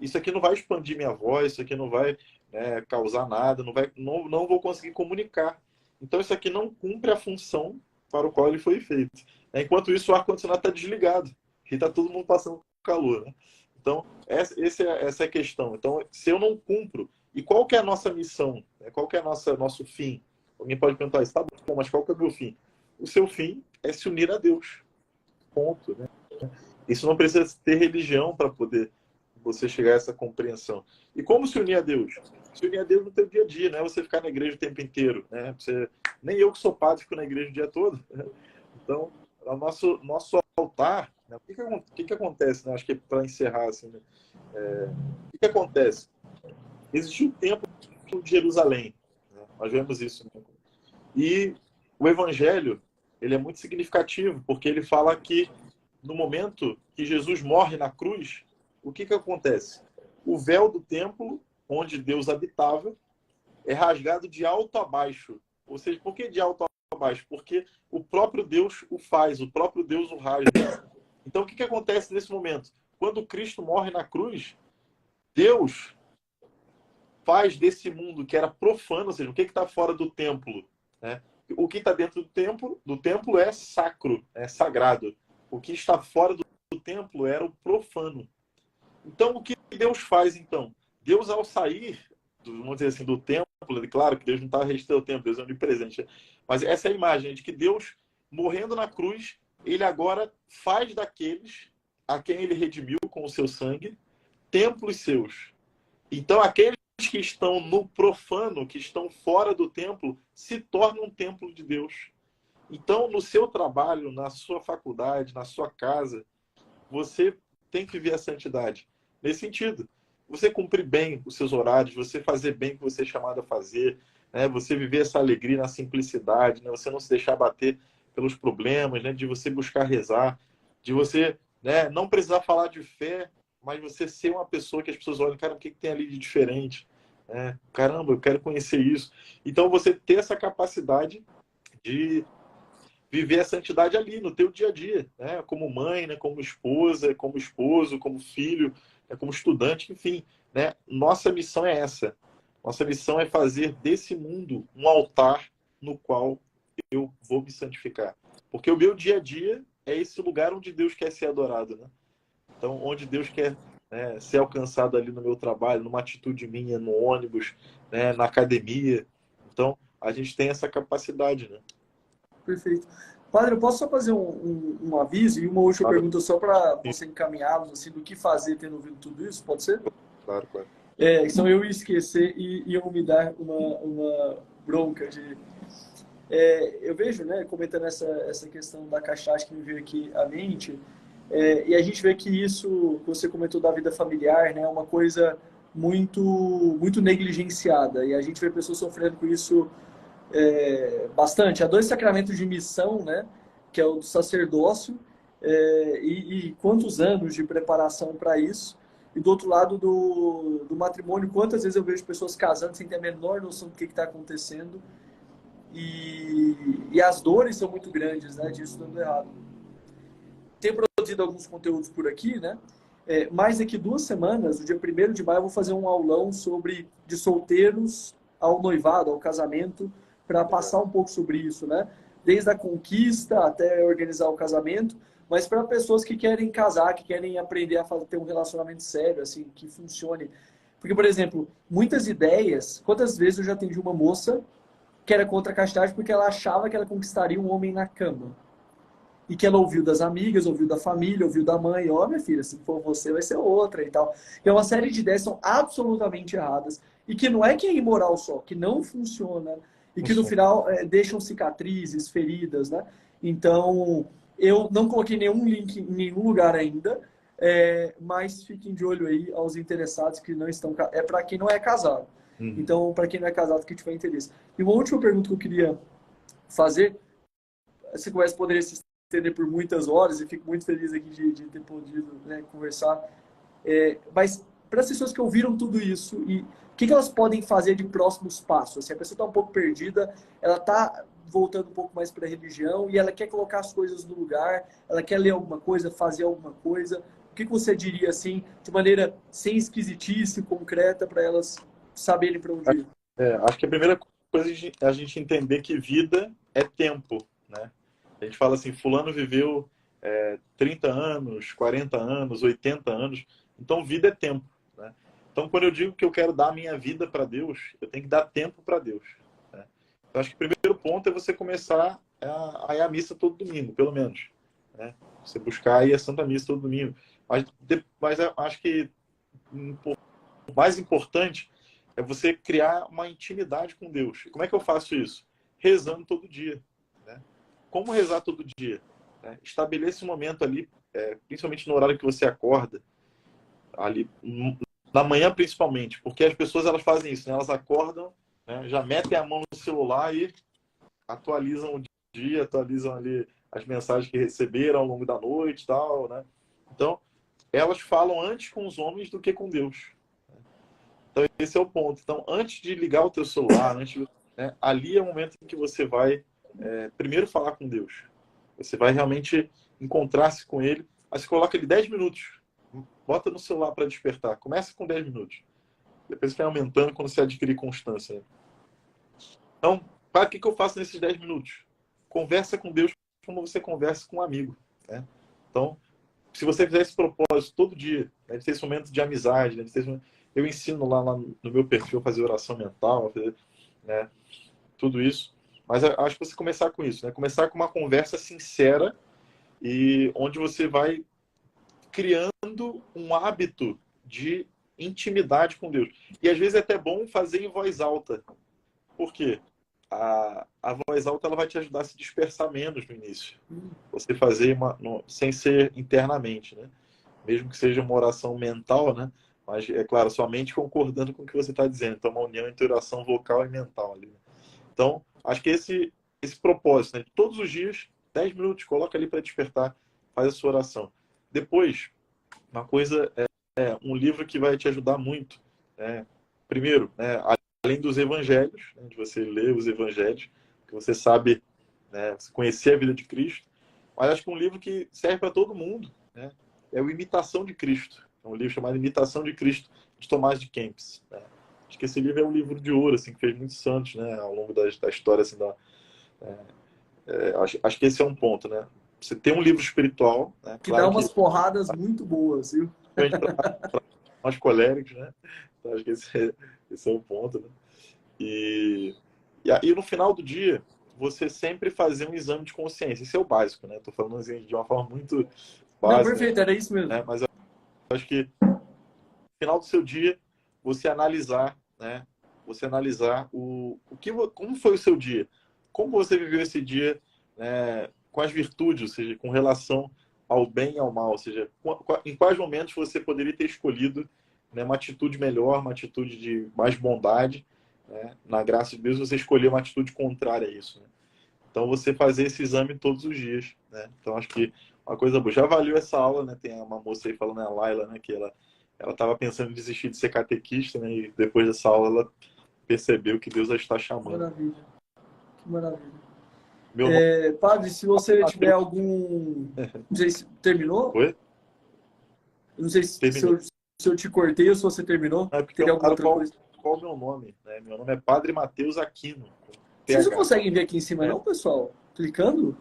isso aqui não vai expandir minha voz, isso aqui não vai, né, causar nada, não vou conseguir comunicar. Então isso aqui não cumpre a função para o qual ele foi feito. Enquanto isso, o ar-condicionado está desligado e está todo mundo passando calor. Né? Então, essa é a questão. Então, se eu não cumpro, e qual que é a nossa missão? Qual que é nosso fim? Alguém pode perguntar isso, tá bom, mas qual que é o meu fim? O seu fim é se unir a Deus. Ponto. Né? Isso não precisa ter religião para poder você chegar a essa compreensão. E como se unir a Deus? Se unir a Deus no teu dia a dia, não é você ficar na igreja o tempo inteiro. Né? Nem eu que sou padre fico na igreja o dia todo. Né? Então, o nosso altar, né? O que acontece? Né? Acho que é para encerrar assim, né? O que acontece? Existiu o templo de Jerusalém. Né? Nós vemos isso. Né? E o evangelho ele é muito significativo, porque ele fala que no momento que Jesus morre na cruz, o que acontece? O véu do templo, onde Deus habitava, é rasgado de alto a baixo. Ou seja, por que de alto a baixo? Porque o próprio Deus o faz, o próprio Deus o rasga. Então, o que acontece nesse momento? Quando Cristo morre na cruz, Deus faz desse mundo que era profano, ou seja, o que está fora do templo, né? O que está dentro do templo é sacro, é sagrado. O que está fora do templo era o profano. Então, o que Deus faz, então? Deus, ao sair, vamos dizer assim, do templo, claro que Deus não está restrito ao templo, Deus é onipresente, mas essa é a imagem de que Deus, morrendo na cruz, ele agora faz daqueles a quem ele redimiu com o seu sangue, templos seus. Então, aqueles que estão no profano, que estão fora do templo, se tornam um templo de Deus. Então, no seu trabalho, na sua faculdade, na sua casa, você tem que viver a santidade. Nesse sentido, você cumprir bem os seus horários, você fazer bem o que você é chamado a fazer, né? Você viver essa alegria na simplicidade, né? Você não se deixar bater pelos problemas, né? De você buscar rezar, de você, né, não precisar falar de fé, mas você ser uma pessoa que as pessoas olham, cara, o que tem ali de diferente? Caramba, eu quero conhecer isso. Então, você ter essa capacidade de viver a santidade ali, no teu dia a dia, né? Como mãe, né? Como esposa, como esposo, como filho, né? Como estudante, enfim. Né? Nossa missão é essa. Nossa missão é fazer desse mundo um altar no qual eu vou me santificar. Porque o meu dia a dia é esse lugar onde Deus quer ser adorado. Né? Então, onde Deus quer, né, ser alcançado ali no meu trabalho, numa atitude minha, no ônibus, né, na academia. Então, a gente tem essa capacidade, né? Perfeito. Padre, eu posso só fazer um aviso e uma última Claro, pergunta só para você encaminhá-los assim, do que fazer tendo ouvido tudo isso? Pode ser? claro, claro. Senão eu ia esquecer e iam me dar uma bronca de... Eu vejo, né, comentando essa questão da cachaça que me veio aqui à mente, e a gente vê que isso, que você comentou da vida familiar, né, é uma coisa muito negligenciada. E a gente vê pessoas sofrendo com isso bastante. Há dois sacramentos de missão, né, que é o do sacerdócio, e quantos anos de preparação para isso. E do outro lado do matrimônio, quantas vezes eu vejo pessoas casando sem ter a menor noção do que está acontecendo. E as dores são muito grandes, né, disso dando errado. Tenho produzido alguns conteúdos por aqui, né? Mais daqui 2 semanas, no dia 1º de maio, eu vou fazer um aulão sobre de solteiros ao noivado, ao casamento, para passar um pouco sobre isso, né? Desde a conquista até organizar o casamento, mas para pessoas que querem casar, que querem aprender a ter um relacionamento sério, assim, que funcione. Porque, por exemplo, muitas ideias, quantas vezes eu já atendi uma moça que era contra a castidade porque ela achava que ela conquistaria um homem na cama. E que ela ouviu das amigas, ouviu da família, ouviu da mãe, ó, minha filha, se for você, vai ser outra e tal. E é uma série de ideias que são absolutamente erradas. E que não é que é imoral só, que não funciona. E que no final deixam cicatrizes, feridas, né? Então, eu não coloquei nenhum link em nenhum lugar ainda, mas fiquem de olho aí aos interessados que não estão... É para quem não é casado. Então, para quem não é casado, que tiver interesse. E uma última pergunta que eu queria fazer, essa conversa poderia se estender por muitas horas e fico muito feliz aqui de ter podido, né, conversar. Mas para as pessoas que ouviram tudo isso, e o que elas podem fazer de próximos passos? Assim, a pessoa está um pouco perdida, ela está voltando um pouco mais para a religião e ela quer colocar as coisas no lugar, ela quer ler alguma coisa, fazer alguma coisa. O que você diria, assim, de maneira sem esquisitice, concreta, para elas saberem para onde ir? Acho que a primeira coisa é a gente entender que vida é tempo, né? A gente fala assim, fulano viveu 30 anos, 40 anos, 80 anos. Então, vida é tempo, né? Então, quando eu digo que eu quero dar a minha vida para Deus, eu tenho que dar tempo para Deus, né? Então, acho que o primeiro ponto é você começar a ir à missa todo domingo, pelo menos, né? Você buscar ir à Santa Missa todo domingo. Mas eu acho que o mais importante é você criar uma intimidade com Deus. E como é que eu faço isso? Rezando todo dia, né? Como rezar todo dia? Né? Estabeleça um momento ali, principalmente no horário que você acorda, ali na manhã principalmente, porque as pessoas elas fazem isso, né? Elas acordam, né? Já metem a mão no celular e atualizam o dia, atualizam ali as mensagens que receberam ao longo da noite, tal, né? Então, elas falam antes com os homens do que com Deus. Então, esse é o ponto. Então, antes de ligar o teu celular, ali é o momento em que você vai primeiro falar com Deus. Você vai realmente encontrar-se com Ele. Aí você coloca ele 10 minutos. Bota no celular para despertar. Começa com 10 minutos. Depois você vai aumentando quando você adquirir constância, né? Então, o que eu faço nesses 10 minutos? Conversa com Deus como você conversa com um amigo, né? Então, se você fizer esse propósito todo dia, deve ter esse momento de amizade, deve ter esse momento... Eu ensino lá no meu perfil a fazer oração mental, a fazer, né, tudo isso. Mas eu acho que você começar com isso, né? Começar com uma conversa sincera e onde você vai criando um hábito de intimidade com Deus. E às vezes é até bom fazer em voz alta. Por quê? A voz alta ela vai te ajudar a se dispersar menos no início. Você fazer sem ser internamente, né? Mesmo que seja uma oração mental, né? Mas, é claro, sua mente concordando com o que você está dizendo. Então, uma união entre oração vocal e mental ali, né? Então, acho que esse propósito, né? Todos os dias, 10 minutos, coloca ali para despertar, faz a sua oração. Depois, uma coisa um livro que vai te ajudar muito, né? Primeiro, né, além dos evangelhos, né, de você ler os evangelhos, que você sabe, né, conhecer a vida de Cristo, mas acho que um livro que serve para todo mundo, né, é o Imitação de Cristo. É um livro chamado Imitação de Cristo, de Tomás de Kempis, né? Acho que esse livro é um livro de ouro, assim, que fez muitos santos, né, ao longo da história, assim, acho que esse é um ponto, né? Você tem um livro espiritual, né? Que dá Claro que umas porradas muito boas, viu? para nós coléricos, né? Então, acho que esse é um ponto, né? E aí, no final do dia, você sempre fazer um exame de consciência. Isso é o básico, né? Estou falando assim, de uma forma muito Não, básica, perfeito, era isso mesmo. né? Mas eu acho que no final do seu dia, você analisar, né? Você analisar como foi o seu dia. como você viveu esse dia, né, com as virtudes, ou seja, com relação ao bem e ao mal, ou seja, em quais momentos você poderia ter escolhido, né, uma atitude melhor, uma atitude de mais bondade, né? Na graça de Deus, você escolheu uma atitude contrária a isso, né? Então, você fazer esse exame todos os dias, né? Então, acho que uma coisa boa. Já valeu essa aula, né? Tem uma moça aí falando, né, a Laila, né? Que ela estava pensando em desistir de ser catequista, né? E depois dessa aula, ela percebeu que Deus a está Que chamando. maravilha. Que maravilha. Meu nome Padre, se você é tiver Matheus. algum... Não sei se terminou? Oi? Eu não sei se Terminei. eu te cortei ou se você terminou. Não, é porque Teria alguma perguntaram outra coisa? qual é o meu nome, né? Meu nome é Padre Matheus Aquino, com Vocês não TH. conseguem ver aqui em cima, É. não, pessoal? Clicando?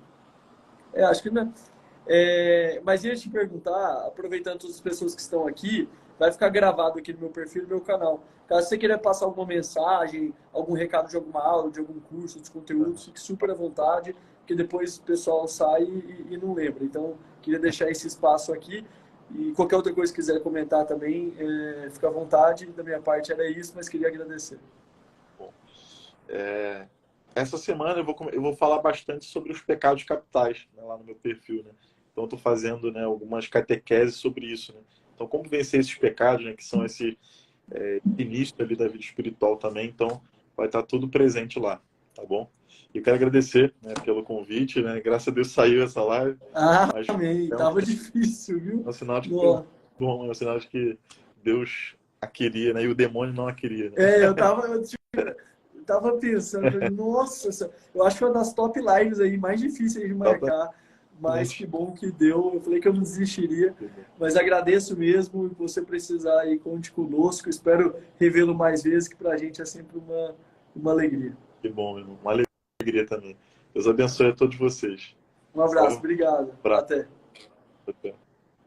Acho que não. Mas ia te perguntar, aproveitando todas as pessoas que estão aqui, vai ficar gravado aqui no meu perfil, no meu canal. Caso você queira passar alguma mensagem, algum recado de alguma aula, de algum curso, dos conteúdos, fique super à vontade, porque depois o pessoal sai e não lembra. Então, queria deixar esse espaço aqui. E qualquer outra coisa que quiser comentar também, fica à vontade. Da minha parte era isso, mas queria agradecer. Bom, essa semana eu vou falar bastante sobre os pecados capitais, né, lá no meu perfil, né? Então, estou fazendo, né, algumas catequeses sobre isso, né? Então, como vencer esses pecados, né, que são esse início ali da vida espiritual também. Então, vai estar tudo presente lá, tá bom? E eu quero agradecer, né, pelo convite, né? Graças a Deus saiu essa live. Mas Amém. Tava difícil, viu? é um sinal de que, Nossa. bom, é um sinal de que Deus a queria, né? E o demônio não a queria, né? Eu tava pensando, falei, nossa, eu acho que é uma das top lives aí mais difíceis de marcar, mas que bom que deu. Eu falei que eu não desistiria, mas agradeço mesmo. E você precisar aí, conte conosco. Espero revê-lo mais vezes, que pra gente é sempre uma alegria. Que bom, meu irmão. Uma alegria também. Deus abençoe a todos vocês. Um abraço, Salve. obrigado. Pra... Até. Até.